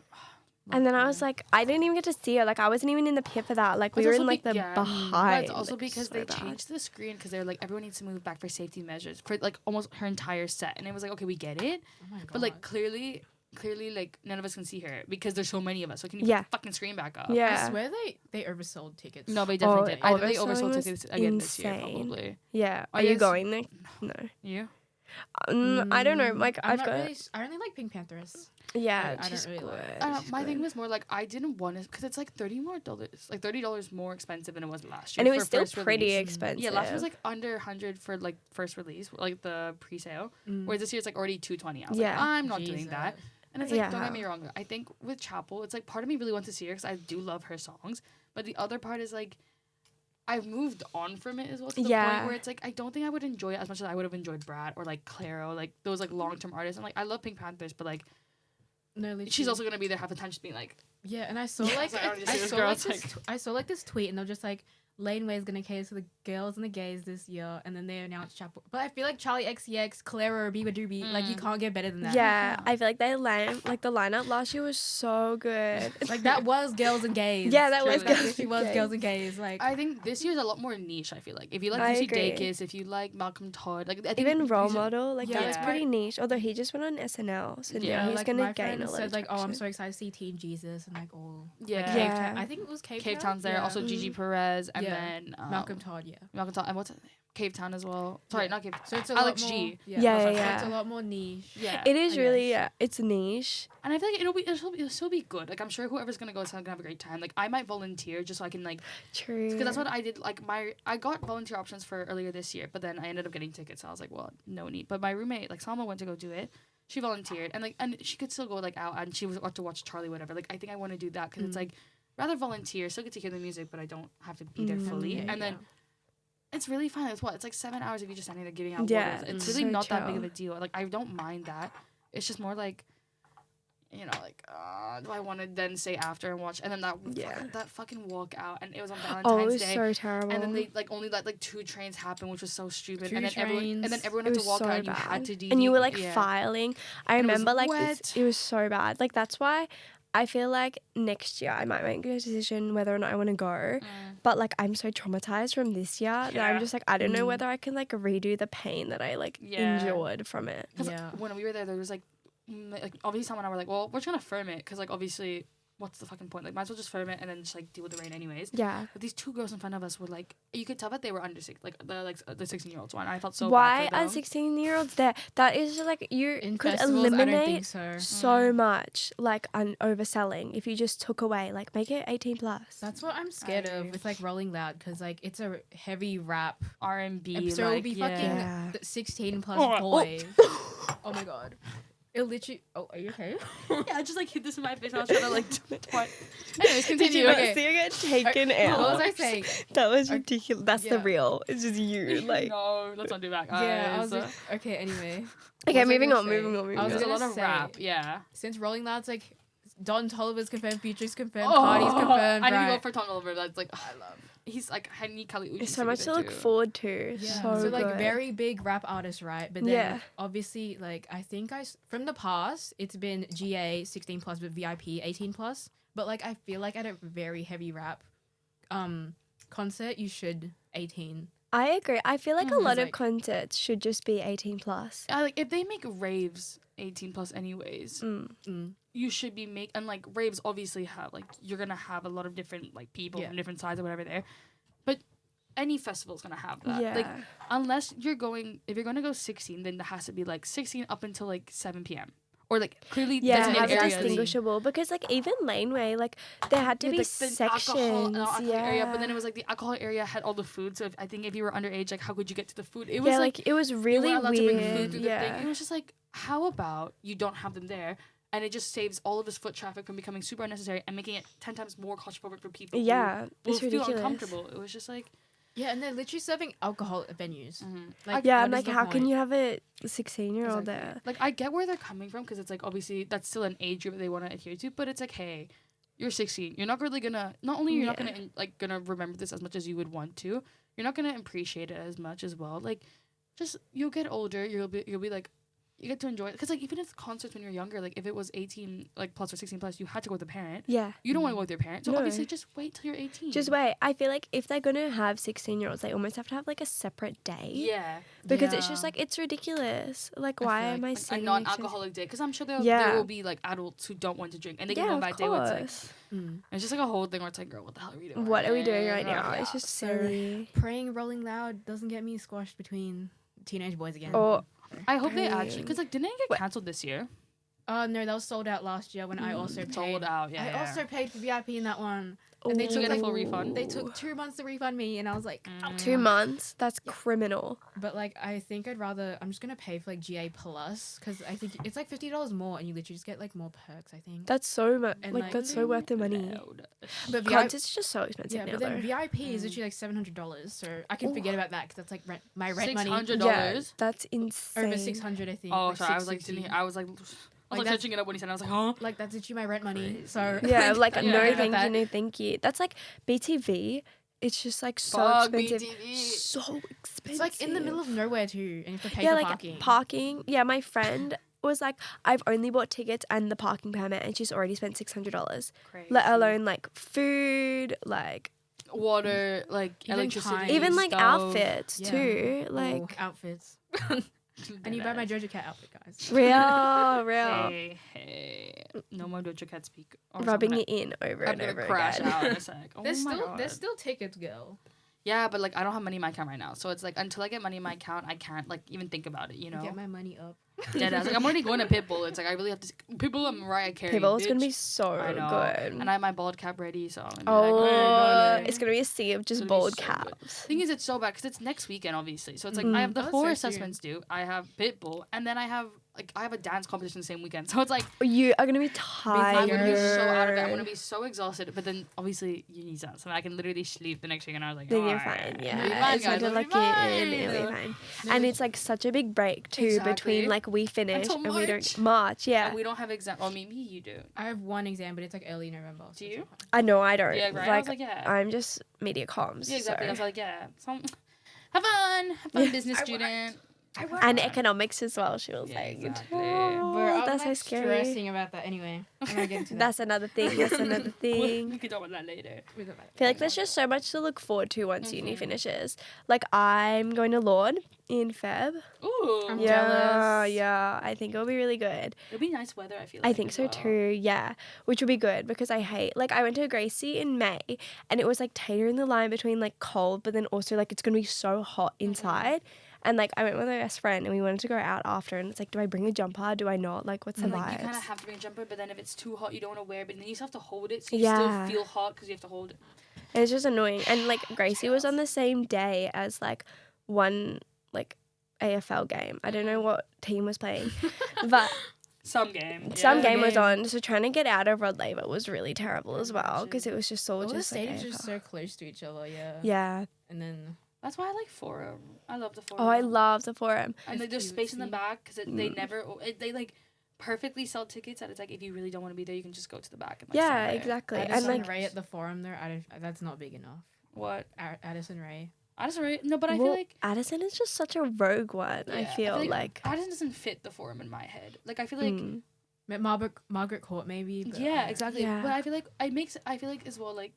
And then I was like, I didn't even get to see her. Like I wasn't even in the pit for that. Like we It's were also in like be- the yeah. behind. But it's also like, because so they bad. changed the screen because they're like everyone needs to move back for safety measures for like almost her entire set, and it was like, okay, we get it, Oh my god. but like clearly like none of us can see her because there's so many of us. So can you Yeah. put the fucking screen back up? Yeah. I swear they oversold tickets. No, they definitely Oh, did. I think they overselling oversold was tickets again this year insane. probably. Yeah. Oh, Are you yes. going there? No. You? I don't know. Like I'm I've not got really. I only like Pink Panthers. yeah. I don't She's really good. like it. I don't know, She's my thing good. was more like I didn't want to because it's like $30 more expensive than it was last year. And it for was still first pretty release. expensive. Yeah, last year was like under 100 for like first release, like the pre-sale. Whereas this year it's like already 220. I was like, Yeah. I'm not doing that. Jesus. And it's like, don't Yeah. get me wrong. I think with Chapel, it's like part of me really wants to see her because I do love her songs. But the other part is like, I've moved on from it as well to the Yeah. point where it's like I don't think I would enjoy it as much as I would have enjoyed Brad or like Clairo, like those like long term artists. And like I love Pink Panthers, but like No, literally. she's also gonna be there half the time just being like, Yeah, and I saw Yeah, like sorry, I wanted to I see this saw girl, like it's this like- I saw like this tweet, and they're just like Laneway is gonna cater to the girls and the gays this year, and then they announced Chapel. But I feel like Charlie XCX, Clairo, Biba Doobie, like you can't get better than that. Yeah, I feel like the lineup last year was so good. Like that was girls and gays. Yeah, that was Truly. girls Literally and was gays. girls and gays. Like I think this year's a lot more niche. I feel like if you like I Lucy agree. Dacus, if you like Malcolm Todd, like I think Even role these are- model, like that's Yeah. pretty niche. Although he just went on SNL, so Yeah, now he's like gonna my gain friend a lot said of like, oh, I'm traction. so excited to see Teen Jesus and like all. Yeah. Like, Yeah. Cave Town. I think it was Cave Town's there. Yeah. Also Gigi Perez, and Yeah. then Malcolm Todd. Yeah. Malcolm Todd, and what's it? Cave Town as well. Sorry, Yeah. not Cave. So it's a Alex lot more, G. Yeah, Yeah, so yeah, it's a yeah. lot more niche. Yeah, It is I really, guess. yeah, it's niche. and I feel like it'll still be good. Like I'm sure whoever's gonna go is gonna have a great time. Like I might volunteer just so I can like True. because that's what I did. Like I got volunteer options for earlier this year, but then I ended up getting tickets. So I was like, well, no need. But my roommate, like Salma, went to go do it. She volunteered, and she could still go like out, and she was got to watch Charlie, whatever. Like I think I want to do that because it's like rather volunteer, still get to hear the music, but I don't have to be there fully. Yeah, And then it's really fun. It's what? It's like 7 hours if you just standing there giving out Yeah, waters. It's it's really so not that big chill. of a deal. Like I don't mind that. It's just more like, you know, like do I want to then stay after and watch? And then that fucking walk out, and it was on Oh, it Valentine's was Day. so terrible. And then they like only let like 2 trains happen, which was so stupid. Two and then everyone trains. had It to was walk so out, and you bad. had to do. And you were like yeah. filing. I And it was remember like wet. it was so bad. Like that's why I feel like next year I might make a decision whether or not I want to go. But like I'm so traumatized from this year that I'm Yeah. just like I don't know whether I can like redo the pain that I like Yeah. endured from it. Because Yeah. when we were there was like obviously someone and I were like, well, we're just gonna firm it because like obviously, what's the fucking point? Like, might as well just firm it and then just like deal with the rain anyways. Yeah. But these 2 girls in front of us were like, you could tell that they were under 6, like the 16-year-olds one. I felt so Why bad are for them. 16-year-olds there? That is just like you In could festivals, I don't think eliminate so. so much like overselling if you just took away like make it 18 plus. That's what I'm scared of with like Rolling Loud, because like it's a heavy rap R&B, episode. like, Will be yeah. fucking Yeah. 16 plus Oh. boys. Oh my god. It'll literally. Oh, are you okay? Yeah, I just like hit this in my face. I was trying to like what? Anyways, Did continue. you not Okay. see her get taken out? What was I saying? That was ridiculous. That's the Yeah. real. It's just you. Like No, let's not do that, guys. Yeah, I was like, okay. Anyway, okay, what was I moving gonna on, say? moving on, moving I was on. There's a gonna lot of say- rap. Yeah. Since Rolling Loud's like Don Toliver's confirmed, Future's confirmed, Cardi's confirmed. I need to go right? for Tom Oliver. That's like I love. He's like I need Kali Uchi. There's so much to look forward to. Yeah. So, like good. very big rap artists, right? But then Yeah. obviously like I think from the past it's been GA 16 plus but VIP 18 plus. But like I feel like at a very heavy rap concert you should 18. I agree. I feel like a lot of like- concerts should just be 18 plus. Like if they make raves 18 plus anyways, you should be and like raves obviously have like you're gonna have a lot of different like people Yeah. from different sides or whatever there, but any festival's gonna have that. Yeah. Like unless if you're gonna go 16, then there has to be like 16 up until like 7 p.m. or like clearly Yeah, designated have it areas. distinguishable because like even laneway, like there had to Yeah, be like, the sections. alcohol Yeah, area, but then it was like the alcohol area had all the food. So I think if you were underage, like how could you get to the food? It was yeah, like like it was you really weren't allowed weird. to bring food through the thing. Yeah, It was just like, how about you don't have them there, and it just saves all of this foot traffic from becoming super unnecessary and making it 10 times more claustrophobic for people. yeah, who will it's feel ridiculous. uncomfortable. It was just like, Yeah, and they're literally serving alcohol at venues. Yeah, what and is like the how can point? you have a 16-year-old exactly. there? Like I get where they're coming from because it's like obviously that's still an age group that they want to adhere to, but it's like, hey, you're 16. You're not really gonna. Not only you're not Yeah. gonna gonna remember this as much as you would want to. You're not gonna appreciate it as much as well. Like, just you'll get older. You'll be like. You get to enjoy it because like even if concerts when you're younger, like if it was 18 like plus or 16 plus, you had to go with a parent. Yeah. You don't want to go with your parent, so No. obviously just wait till you're 18. Just wait. I feel like if they're gonna have 16-year-olds, they almost have to have like a separate day. Yeah. Because it's Yeah. just like it's ridiculous. Like I why feel am I Like, a sitting non-alcoholic day because I'm sure there Yeah. will be like adults who don't want to drink and they can Yeah, go of on that day where it's like course. it's just like a whole thing where it's like, girl, what the hell are we doing? What are we doing right Yeah. now? It's just So- silly. Praying Rolling Loud doesn't get me squashed between teenage boys again. Or I hope they actually, Dang. because like didn't it get Wait. cancelled this year? No, that was sold out last year when I also paid. Sold out. Yeah. I also paid for VIP in that one. And they Did you took get a like full refund? They took 2 months to refund me, and I was like, "Oh." 2 months? That's criminal. But like, I think I'm just gonna pay for like GA Plus because I think it's like $50 more, and you literally just get like more perks. I think. That's so much. And, Like, like, that's so worth the money. Loud. But Concerts is just so expensive yeah, now, but then though. VIP is literally like $700, so I can forget about that because that's like my rent money. $600. Yeah, that's insane. Over 600, I think. Oh, like sorry. I was like, 660. I was like that's- searching it up when he said. I was like, huh? Like that's literally my rent money. So Yeah, like, I no forget about thank you, that. no thank you. That's like BTV. It's just like so Fuck expensive. BTV. So expensive. It's like in the middle of nowhere too, and you have to pay yeah, for like parking. parking. Yeah, my friend was like, I've only bought tickets and the parking permit, and she's already spent $600. Crazy. Let alone like food, like water, like Even electricity, time. even like stove. outfits Yeah. too. Ooh, Like outfits. I need to buy my Doja Cat outfit, guys. real. Hey, no more Doja Cat speak. Or Rubbing I'm it in over gonna, I'm and gonna over crash again. out in a sec. Oh There's my still God. there's still tickets, girl. Yeah, but like I don't have money in my account right now, so it's like until I get money in my account, I can't like even think about it. You know. Get my money up. Yeah, that's like I'm already going to Pitbull. It's like I really have to. Pitbull, I'm Mariah Carey. People, it's gonna be bitch. so I know. good. And I have my bald cap ready, so I'm gonna be Oh, like, oh, it's gonna be a sea of just It's gonna be bald so good. caps. thing is, it's so bad because it's next weekend, obviously. So it's like Mm. I have the Oh, 4 so assessments due. I have Pitbull, and then I have a dance competition the same weekend. So it's like You are gonna be I'm tired. gonna be so out of it. I'm gonna be so exhausted. But then obviously you need that, so I can literally sleep the next week. And I was like, Then you're "Alright, fine, it'll be yeah. fine, It's guys, gonna it'll be lock fine." in, it'll be fine. No, And it's like such a big break too Exactly. between like we finish Until and we March. don't March, yeah. And we don't have exam. Oh, maybe you do. I have one exam, but it's like early November. So Do it's you? fine. I know I don't. Yeah, right. I Like, was like, yeah. I'm just media comms. Yeah, exactly. I was So. like, yeah. So, have fun, Yeah. business I student. And economics as well, she was Yeah, like. exactly. Oh, Bro, I'm that's so like scary. stressing about that anyway. I'm gonna get into that. That's another thing. That's another We thing. can talk about that later. With about I feel like there's just so much to look forward to once uni Mhm. finishes. Like I'm going to Lord in Feb. Ooh. I'm Yeah, jealous. yeah. I think it'll be really good. It'll be nice weather, I feel like. I think as so well. too, yeah. Which will be good because I hate, like, I went to Gracie in May and it was like teetering the line between like cold, but then also like it's gonna be so hot inside. And like I went with my best friend and we wanted to go out after, and it's like, do I bring a jumper? Do I not? Like, what's the And vibes? like you kind of have to bring a jumper, but then if it's too hot, you don't want to wear it. But then you still have to hold it, so you Yeah. still feel hot because you have to hold it. And it's just annoying. And like Gracie was on the same day as like one like AFL game. I don't know what team was playing, but Some game. some Yeah. game was Game. on. So trying to get out of Rod Laver was really terrible as well because it was just all all the just like stadiums are AFL. so close to each other, yeah. Yeah. And then That's why I like Forum. I love the Forum. Oh, I love the Forum. And like, there's It's space in the cutesy. back because they never they like perfectly sell tickets that it's like if you really don't want to be there, you can just go to the back and like Yeah, stand there. exactly. And Addison like Ray at the Forum there, that's not big enough. What? Addison Ray. Addison, right? No, but I feel well, like Addison is just such a rogue one. I yeah, feel like Addison doesn't fit the Forum in my head. Like I feel like mm, Margaret Court maybe. But yeah, exactly. Yeah. But I feel like I feel like as well like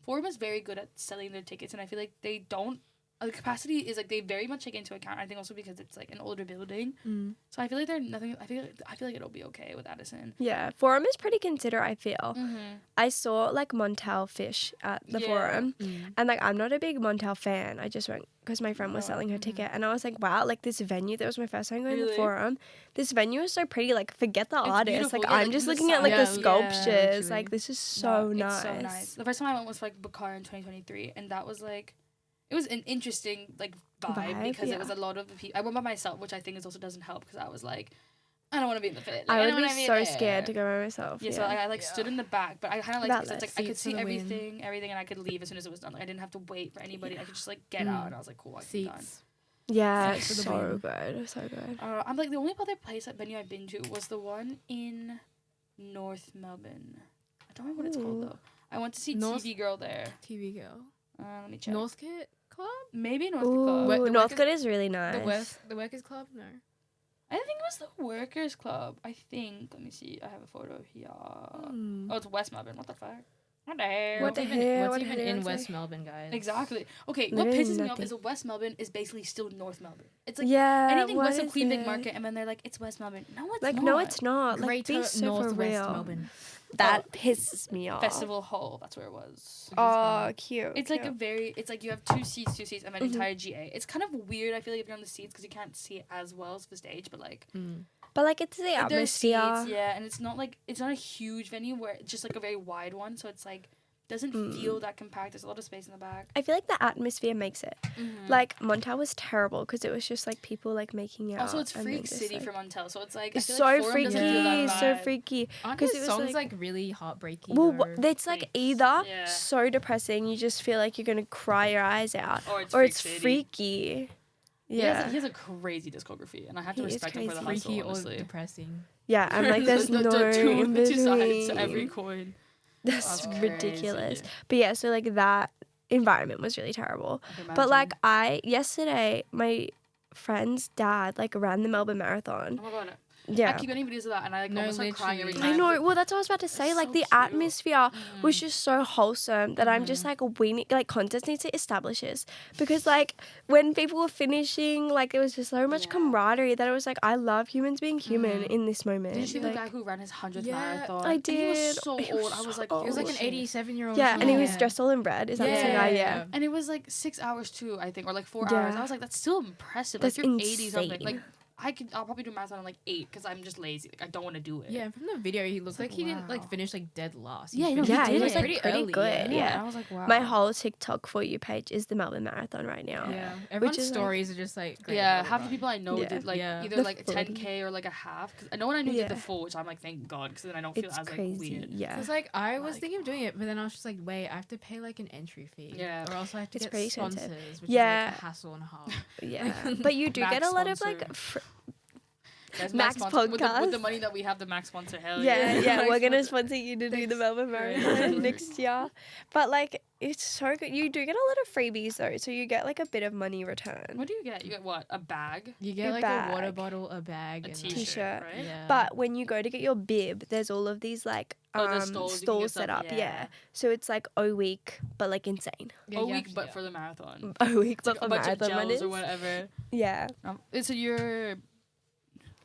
Forum is very good at selling their tickets, and I feel like they don't. The capacity is like they very much take into account. I think also because it's like an older building, Mm. so I feel like they're nothing. I feel like it'll be okay with Addison. yeah, Forum is pretty considerate. I feel Mm-hmm. I saw like Montel Fish at the Yeah. Forum, Mm. and like I'm not a big Montel fan. I just went because my friend was Oh, selling her ticket, and I was like, wow, like this venue. That was my first time going to the Really? Forum. This venue is so pretty. Like forget the It's artist. beautiful. Like Yeah, I'm like, just the looking at like the sound. Yeah, sculptures. literally. Like this is so nice. It's so nice. The first time I went was for, like Bakar in 2023, and that was like, it was an interesting like vibe because yeah. it was a lot of the people. I went by myself, which I think is also doesn't help because I was like, I don't want to be in the pit. Like, I would don't be wanna so there. scared to go by myself. Yeah, so I like stood in the back, but I kind of like because it's like I could Seats for see the win. everything, and I could leave as soon as it was done. Like I didn't have to wait for anybody. I could just like get out, and I was like, cool, I can be done. Seats. yeah, Seats for the so win. good, so good. I'm like the only other place at venue I've been to was the one in North Melbourne. I don't remember what it's called Ooh. though. I went to see North- TV Girl there. TV girl. Let me check. Northcote Club? Maybe North Ooh, Club. What- the Northcote is really nice. The Workers Club? No. I think it was the Workers Club. I think. Let me see. I have a photo here. Hmm. Oh, it's West Melbourne. What the fuck? What the hell? What the even, hell? What's What the even hell in is West it? Melbourne, guys? Exactly. Okay, what Literally pisses me off nothing. is that West Melbourne is basically still North Melbourne. It's like yeah, anything what west of is Queen Vic it? Market, and then they're like, it's West Melbourne. No, it's Like not. no, it's not. Like Greater be so for Northwest real. Melbourne. That pisses me off. Festival Hall. That's where it was. Oh, cute. It's like it's like you have two seats, and then entire GA. It's kind of weird. I feel like if you're on the seats because you can't see it as well as the stage, but like. But like it's the Like, there's atmosphere. seats, yeah, and it's not a huge venue where it's just like a very wide one, so it's like doesn't feel that compact. There's a lot of space in the back. I feel like the atmosphere makes it. Like Montel was terrible because it was just like people like making out. Also, it's and Freak then just, City like, for Montel, so it's like It's I feel so like Forum freaky, doesn't feel that so vibe. freaky. Aren't Because his it was songs like, really heartbreaking? well, though? it's like Freaks. either Yeah. so depressing you just feel like you're gonna cry your eyes out, Or it's it's Freak City. freaky. He Yeah, has a crazy discography, and I have to He is respect him for the crazy. hustle, freaky or honestly. depressing. yeah. I'm like, there's no in two sides between. to every coin. That's That's ridiculous. crazy. But yeah, so like that environment was really terrible. I can But like imagine. yesterday, my friend's dad like ran the Melbourne Marathon. Oh my god. Yeah. I keep getting videos of that, and I like No, almost start crying every literally. time. I know. Well, that's what I was about to say. It's Like so the cute. atmosphere was just so wholesome that I'm just like, we need like contest needs to establish this because like when people were finishing, like there was just so much Yeah. camaraderie that it was like I love humans being human in this moment. Did you see the Like, guy who ran his 100th Yeah, marathon? I And he was did. so He was old. I was so like, old. He was like an "Holy shit." 87-year-old. yeah, and he was Yeah. dressed all in red. Is that the same guy? Yeah. And it was like 6 hours too, I think, or like 4 Yeah. hours. I was like, that's still impressive. That's like you're 80 something. insane. Like I'll probably do a marathon in like 8 because I'm just lazy. Like I don't want to do it. Yeah, and from the video, he looked like, like he didn't like wow. finish like dead last. Yeah, He no, finished Yeah, he did. was like pretty pretty early, good. Yeah. And I was like, wow. My whole TikTok for you page is the Melbourne Marathon right now. Yeah, everyone's is, like- stories are just like Yeah, half the people I know Yeah. did like Yeah. either The like full. 10K or like a half. Cause no one I knew did the Yeah. full, which I'm like, thank God, because then I don't feel It's as like crazy. weird. Yeah. Because like I was Like- thinking of doing it, but then I was just like, wait, I have to pay like an entry fee. Yeah. Or else I have to It's get pretty expensive. sponsors, which Yeah. is like a hassle and a half. Yeah. But you do get Max a lot of sponsor. like Guys, Max sponsor- with the podcast. money that we have, the Max sponsor, hell yeah, yeah, Max we're gonna sponsor. sponsor you to do the Thanks. Melbourne Great. Marathon next year. But like, it's so good. You do get a lot of freebies though, so you get like a bit of money return. What do you get? You get what? A bag? You Your get like bag. a water bottle, a bag, A and t-shirt, T-shirt. right? Yeah. But when you go to get your bib, there's all of these like Oh, the stalls you can get set stuff- up. Yeah. yeah. So it's like O week, but like insane. Yeah, A you week, actually- but yeah. for the marathon. O week, It's like but a for bunch of marathon gels runners. or whatever. Yeah. So you're,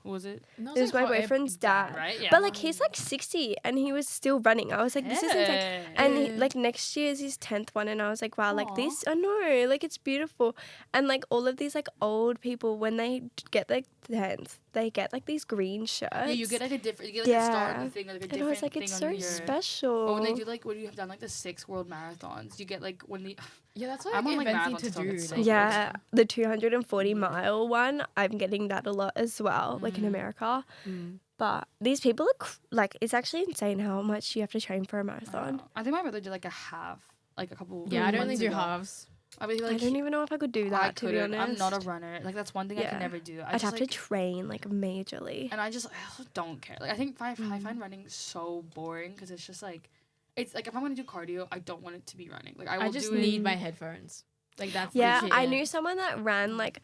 what was it? No, It was my hot air boyfriend's dad. Right? Yeah. But like he's like 60 and he was still running. I was like, this is insane. Yeah. And he, Yeah. like next year is his 10th one, and I was like, wow, like Aw. this, I know, like it's beautiful. And like all of these like old people, when they get like 10th, they get like these green shirts. Yeah, you get like a different, you get like a star Yeah. thing, or like a and different I was like, thing it's on so your. special. Or when they do like when you have done like the 6 world marathons, you get like when the Yeah, that's what I'm I'm on, like, inventing marathon to TikTok, do. it's so like, good. yeah, the 240-mile one, I'm getting that a lot as well, like in Mm. America. Mm. But these people are like, it's actually insane how much you have to train for a marathon. I think my brother did like a half, like a couple. Yeah, I don't months really do ago. halves. I mean, like I don't even know if I could do that, I to be couldn't. honest. I'm not a runner. Like that's one thing I Yeah. can never do. I I'd just, have to like, train like majorly. and I also don't care. Like I think I find running so boring because it's just like, it's like if I'm gonna do cardio, I don't want it to be running. Like I will I just do it. need my headphones. Like that's Yeah, legit I it. knew someone that ran like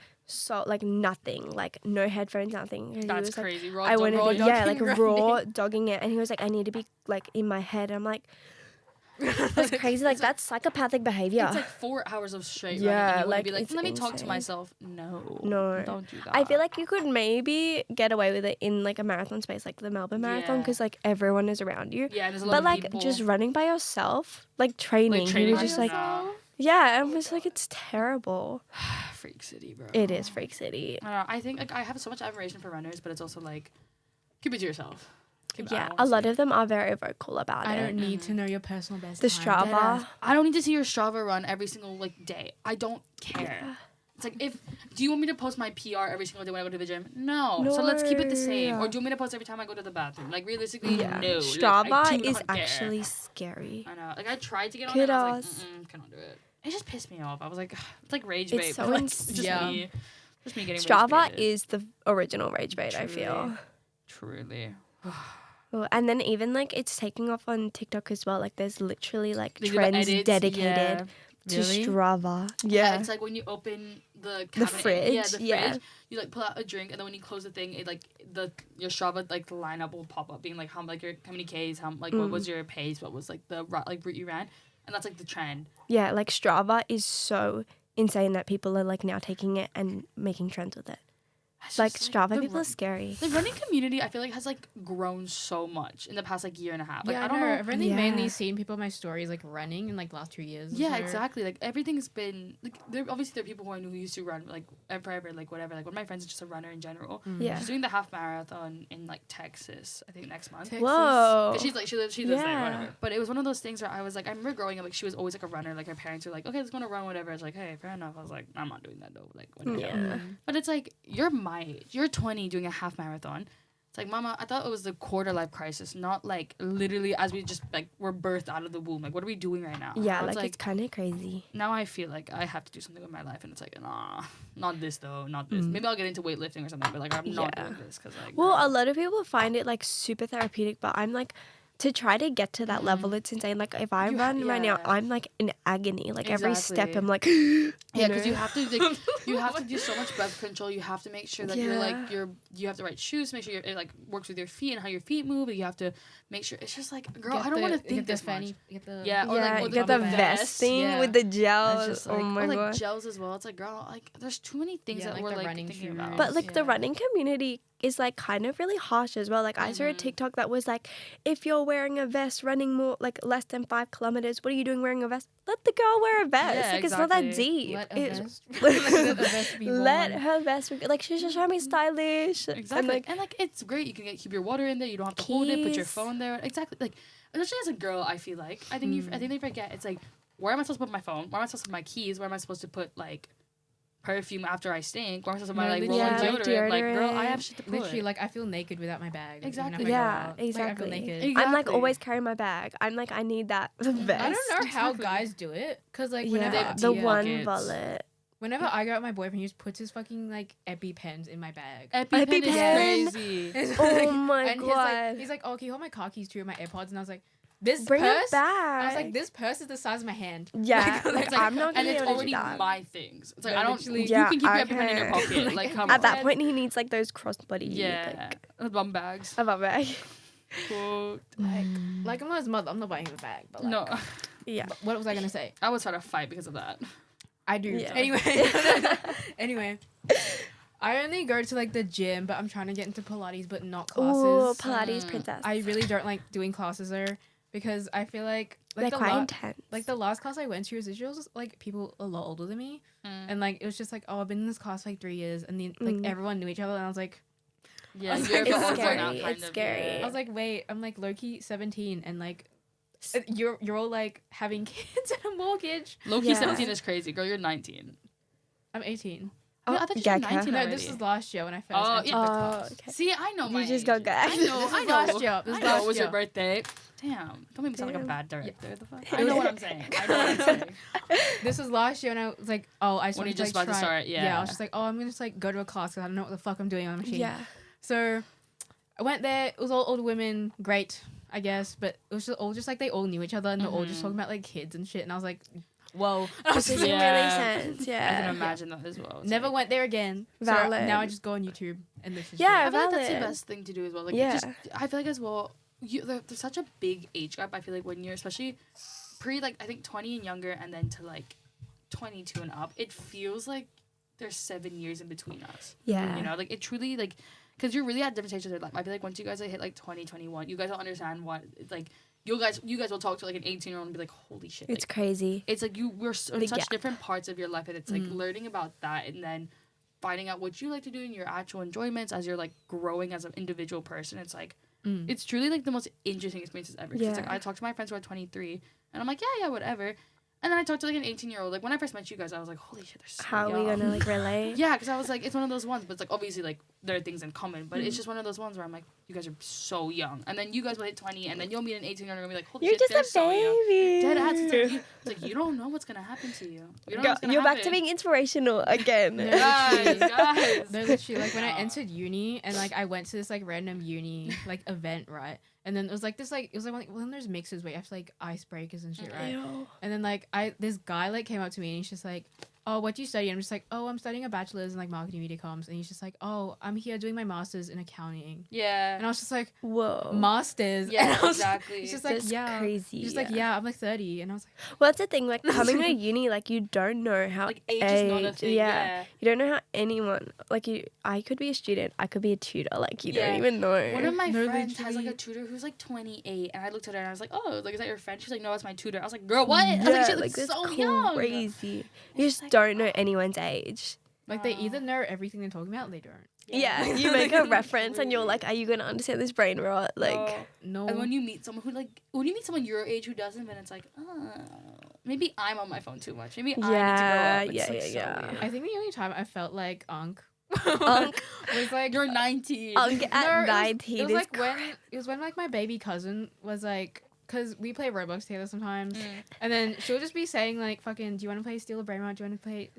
nothing, like no headphones, nothing. And he That's was like, crazy. Raw, I want to raw be, yeah, like dogging raw running. dogging it. And he was like, I need to be like in my head. I'm like, that's crazy. Like that's psychopathic behavior. It's like 4 hours of straight Yeah, running. And you like, like, be like, it's let me talk to insane. myself. No. No. Don't do that. I feel like you could maybe get away with it in like a marathon space, like the Melbourne Marathon, Yeah. because like everyone is around you. Yeah, and there's a lot But of like people. just running by yourself, like training, he training was by just like, yourself. yeah, and I was like, it's terrible. Freak City, bro. It is Freak City. I don't know. I think like I have so much admiration for runners, but it's also like, keep it to yourself. Yeah, a lot of them are very vocal about I it. don't need to know your personal best. The time. Strava. I don't need to see your Strava run every single like day. I don't care. Yeah. It's like do you want me to post my PR every single day when I go to the gym? No. So let's keep it the same. No. Or do you want me to post every time I go to the bathroom? Like realistically, Yeah. no. Like, Strava I do is not care. actually scary. I know. Like I tried to get on it, and I was Kudos. like, cannot do it. It just pissed me off. I was like, it's like rage It's bait. so but, like, ins- just Yeah. me. Just me getting Strava rage baited. is the original rage bait, I feel. Truly. Oh, and then even like it's taking off on TikTok as well. Like there's literally like They do the trends edits, dedicated to Really? Strava. Yeah, Yeah. it's like when you open the The cabinet, yeah, fridge, the yeah. fridge. You like pull out a drink, and then when you close the thing, it like your Strava like the lineup will pop up, being like how many Ks, what was your pace, what was like the route you ran, and that's like the trend. Yeah, like Strava is so insane that people are like now taking it and making trends with it. It's Like just, Strava the people ru- are scary. The running community, I feel like, has like grown so much in the past like year and a half. Like Yeah, I don't know. I've really Yeah. mainly seen people in my stories like running in like last 2 years. or Yeah, so. exactly. Like everything's been like there. Obviously, there are people who I knew who used to run like forever, like whatever. Like one of my friends is just a runner in general. Yeah. She's doing the half marathon in like Texas, I think next month. Texas. Whoa. 'Cause she's like she lives there, Yeah. whatever. But it was one of those things where I was like, I remember growing up, like she was always like a runner. Like her parents were like, okay, let's go on a run, whatever. I was like, hey, fair enough. I was like, I'm not doing that though. Like whatever. Yeah. But it's like you're my age. You're 20 doing a half marathon. It's like, Mama, I thought it was the quarter life crisis, not like literally as we just like were birthed out of the womb. Like, what are we doing right now? Yeah, Now like it's kind of crazy. now I feel like I have to do something with my life, and it's like, nah, not this though, not this. Maybe I'll get into weightlifting or something, but like I'm not Yeah. doing this because like. Well, girl. a lot of people find it like super therapeutic, but I'm like, to try to get to that level, it's insane. Like if I You run right now, yeah. I'm like in agony. Like every step, Exactly. I'm like, Yeah, because you have to like, you have to do so much breath control. You have to make sure that you're like Yeah. you have the right shoes. Make sure it like works with your feet and how your feet move. You have to make sure it's just like, girl, I don't want to think this much. Get the Yeah, or yeah, like you or get the the vest. vest thing Yeah. with the It's gel. just like, Oh my or like god. gels as well. It's like, girl, like there's too many things Yeah, that like we're the like running thinking shoes. about. But like the Yeah. running community is like kind of really harsh as well. Like I saw a TikTok that was like, if you're wearing a vest running more like less than 5 kilometers, what are you doing wearing a vest? Let the girl wear a vest. Yeah, like it's not that exactly. deep. Let a It's- vest. Let a vest be Let worn. her vest be, like she's just trying to be stylish. Exactly, And like it's great. You can keep your water in there. You don't have to hold it. Put your Keys. phone there. Exactly, like especially as a girl, I feel like I think they forget. It's like, where am I supposed to put my phone? Where am I supposed to put my keys? Where am I supposed to put like perfume after I stink? Where am I supposed to put my No, like literally. roll Yeah, on like deodorant? Like, girl, I deodorant. have shit to put. Literally, like I feel naked without my bag. even Exactly. if I go Yeah, out. Like, I feel exactly. naked. Exactly. I'm like always carrying my bag. I'm like I need that vest. I don't know how Exactly. guys do it, cause like Yeah, whenever the deep one pockets. wallet. whenever I go out with my boyfriend, he just puts his fucking like EpiPens in my bag. EpiPen is EpiPen. crazy. It's Oh like- my and god. he's like, oh, can you hold my car keys too and my AirPods? And I was like, this Bring purse. it back. I was like, this purse is the size of my hand. Yeah, Like, like, It's like- I'm not and gonna be it's able to already do that. my things. It's like No, I don't. literally. You Yeah, can keep your I EpiPen in your can. pocket. Like come At that on. point, he needs like those crossbody. Yeah, Like, bum bags. about bag. Cool. Like I'm not his mother. I'm not buying him a bag. But like, No, Yeah. What was I gonna say? I would try to fight because of that. I do. Yeah. Anyway. Anyway. I only go to like the gym, but I'm trying to get into Pilates, but not classes. Ooh, Pilates princess. I really don't like doing classes there because I feel like They're the quite intense. like the last class I went to was just like people a lot older than me, Mm. and like it was just like, oh, I've been in this class for like 3 years, and then like everyone knew each other, and I was like, Yeah, I was you're like, the it's old one scary, now, kind it's of, scary. yeah. I was like, wait, I'm like low key 17, and like you're all like having kids and a mortgage. Low-key Yeah. 17 is crazy. Girl, you're 19. I'm 18. Oh, I thought you were Gagga. 19 No, already. this is last year when I first Oh, entered yeah. the Oh, class. okay. See, I know my You just age. got gagged. I know, This I is know. last year. This I is know last it was your year. birthday. Damn. Don't make me sound like a Damn. bad director. The fuck? I know what I'm saying. I know what I'm saying. This was last year, and I was like, oh, I just When wanted you're just to, like, about to try- start, yeah. I was just like, oh, I'm gonna just like go to a class because I don't know what the fuck I'm doing on the machine. Yeah. So I went there. It was all older women. Great, I guess, but it was just all just like they all knew each other and they're all just talking about like kids and shit. And I was like, whoa. I was This just doesn't like, really Yeah. sense. I can Yeah. imagine that as well. It's never like, went there again. So Valid. now I just go on YouTube and this is Yeah, I feel like that's the valid. best thing to do as well. Like, Yeah. just, I feel like as well, there's such a big age gap. I feel like when you're especially like I think 20 and younger, and then to like 22 and up, it feels like there's 7 years in between us. Yeah. You know, like it truly like, because you're really at different stages of life. I feel like once you guys like hit like 20, 21, you guys don't understand what it's like. You guys will talk to like an 18-year-old and be like, holy shit. It's Like, crazy. it's like we're in The such gap. different parts of your life, and it's like learning about that and then finding out what you like to do in your actual enjoyments as you're like growing as an individual person. It's like it's truly like the most interesting experiences ever. 'Cause It's like Yeah. I talk to my friends who are 23 and I'm like, yeah, whatever. And then I talked to like an 18-year-old. Like when I first met you guys, I was like, holy shit, they're so How are we young. gonna like relate? Yeah, because I was like, it's one of those ones, but it's like obviously like there are things in common, but it's just one of those ones where I'm like, you guys are so young, and then you guys will hit 20, and then you'll meet an 18-year-old and be like, holy You're shit, just they're a so young. baby. Dead ass. It's like you don't know what's gonna happen to you. You don't know what's gonna You're back to happen. being inspirational again. guys. No, literally, like when I entered uni and like I went to this like random uni like event, right? And then it was like this like it was like when there's mixes where you have to like icebreakers and shit, right? Ew. And then like this guy like came up to me and he's just like, oh, what do you study? And I'm just like, oh, I'm studying a bachelor's in like marketing media comms. And he's just like, oh, I'm here doing my master's in accounting. Yeah. And I was just like, Whoa. masters. Yeah, And I was, exactly. He's just like, That's yeah. crazy. He's just like, yeah, I'm like 30. And I was like, Well, that's the thing. Like coming to uni, like you don't know how Like age is not a thing. Yeah. You don't know how anyone like you. I could be a student. I could be a tutor. Like you Yeah. don't even know. One of my No, friends has like a literally. tutor who's like 28, and I looked at her and I was like, "Oh, like is that your friend?" She's like, "No, it's my tutor." I was like, "Girl, what?" I was like, "She looks that's so young." crazy. And You she's just like, don't know anyone's age. like they either know everything they're talking about or they don't. Yeah, you make a reference and you're like, are you gonna understand this brain rot? Like, No. And when you meet someone when you meet someone your age who doesn't, then it's like, oh, maybe I'm on my phone too much. Maybe I need to grow Yeah, up. It's yeah, like yeah, yeah. So weird. I think the only time I felt like Unk Unk? was like You're 19. Unk No, at 19 it was is like when like my baby cousin was like, because we play Roblox together sometimes, and then she'll just be saying like, fucking, do you want to play Steal a Brain Rot? Do you want to play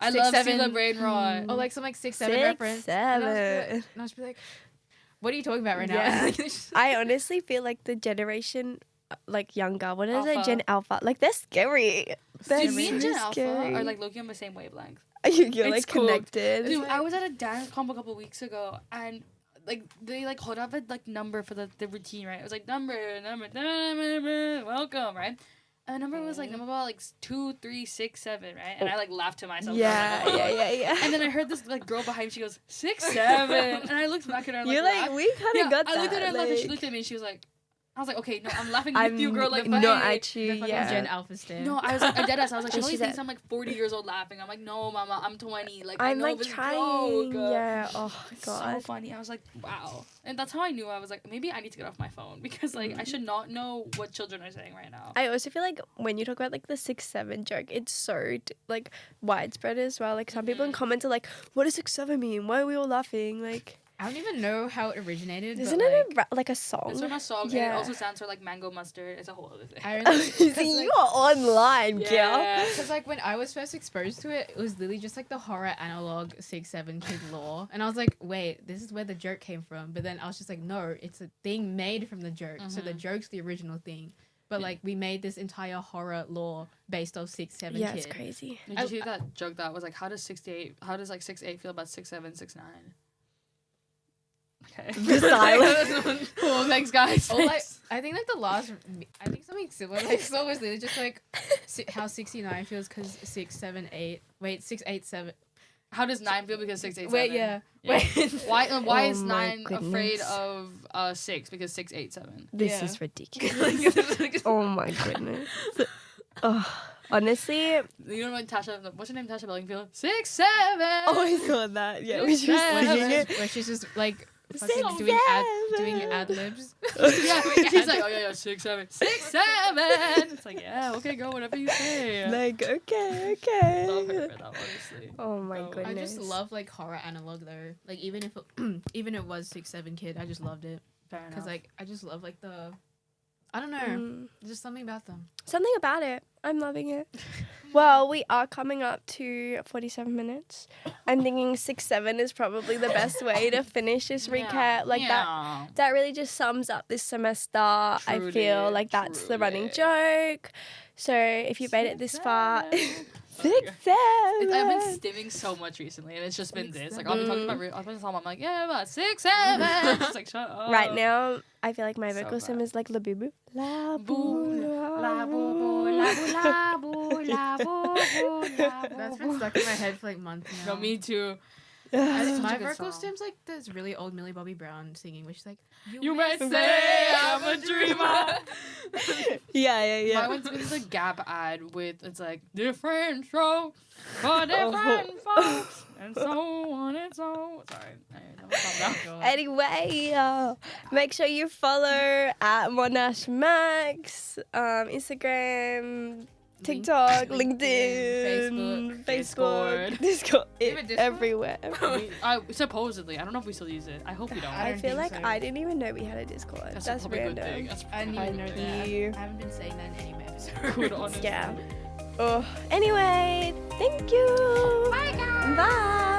I 6, love 7? Steal a Brain Rot. Or like some like 6, 7 6, reference. And 7. I'll just be like, what are you talking about right now? Yeah. I honestly feel like the generation like younger, what is it? Alpha. Gen Alpha. Like they're scary. They're Dude, me and so Gen Alpha scary. are like Loki on the same wavelength. You're It's like cool. connected. Dude, I was at a dance comp a couple weeks ago, and like they like hold up a like number for the routine, right? It was like number, welcome, right? And the number was like number about like 2, 3, 6, 7, right? And I like laughed to myself. Yeah, I was like, yeah, yeah, yeah. And then I heard this like girl behind me. She goes 6, 7, and I looked back at her. And, You're laughed. like, we kind of Yeah, got I looked that. at her and laughed, and she like- looked at me, and she was like, I was like, okay, no, I'm laughing I'm with you, girl. Like, not but- actually, The fucking yeah. Gen Alpha stand. No, I was like, I dead ass. I was like, she And only she's thinks like- I'm like 40 years old laughing. I'm like, no, mama, I'm 20. Like, I I'm know like this trying. joke. Yeah. Oh It's god. so funny. I was like, wow. And that's how I knew. I was like, maybe I need to get off my phone because like I should not know what children are saying right now. I also feel like when you talk about like the 6-7 joke, it's so like widespread as well. Like some people in comments are like, "What does 6-7 mean? Why are we all laughing?" Like, I don't even know how it originated. isn't but, it like a song? It's from a song, and it Yeah. also stands for like mango mustard. It's a whole other thing. I remember, See, you are online, girl. Yeah. because like when I was first exposed to it, it was literally just like the horror analog 6-7 kid lore, and I was like, wait, this is where the joke came from. But then I was just like, no, it's a thing made from the joke, so the joke's the original thing. But like we made this entire horror lore based off 6-7 Yeah, kid. it's crazy. Did you hear that joke that was like, how does like 6'8" feel about 6'7", 6'9"? Okay. The silence. Cool, thanks guys. Oh, like I think like the last, I think something similar like so was literally just like how 69 feels because 6, 7, 8. Wait, 6, 8, 7. How does 9 feel because 6, 8, 7? Wait, yeah. Yeah. Wait. Why Oh is my 9 afraid goodness. of 6 because 6, 8, 7? This Yeah. is ridiculous. Oh my goodness. Oh, honestly, You know what Tasha? What's her name? Tasha Bellingfield. 6, 7. oh, I saw that. Yeah, we just Yeah. singing it. Where she's just like Six, fucking doing ad libs. Yeah, she's like, oh yeah, 6, 7, 6, 7. It's like, yeah, okay, girl, whatever you say. Like, okay, okay. Love her for that, honestly. Oh my Oh. goodness. I just love like horror analog though. Like even if even it was 6-7 kid, I just loved it Fair enough. because like I just love like the, I don't know, there's just something about them. Something about it. I'm loving it. Well, we are coming up to 47 minutes. I'm thinking 6-7 is probably the best way to finish this recap. Like that really just sums up this semester. I Truly, feel like that's the running joke. So if you made it this far, 6-7. I've been stimming so much recently, and it's just been this. Like, I'll be talking about, I'll be talking, I'm like, yeah, about 6, 7. Just like, shut up. Right now, I feel like my So vocal sim bad. is like la boo boo. La Boo, boo, la boo boo, la boo, la boo, la boo boo, la boo That's boo. been stuck in my head for like months now. No, me too. I think Such a my good vocal song. stem's like this really old Millie Bobby Brown singing, which is like, You may say I'm a dreamer. Yeah. My one's been the Gap ad with, it's like, different strokes for different folks, and so on and so. Sorry. Anyway, make sure you follow at Monash MACS, Instagram, TikTok, LinkedIn, Facebook, Discord, Even Discord? everywhere. Supposedly, I don't know if we still use it. I hope we don't. I I don't feel think like so. I didn't even know we had a Discord. That's probably a good thing. random. That's I didn't even know Thank that. you. I haven't been saying that in any of my episodes. good, honestly. Yeah. Oh, anyway, thank you. Bye, guys. Bye.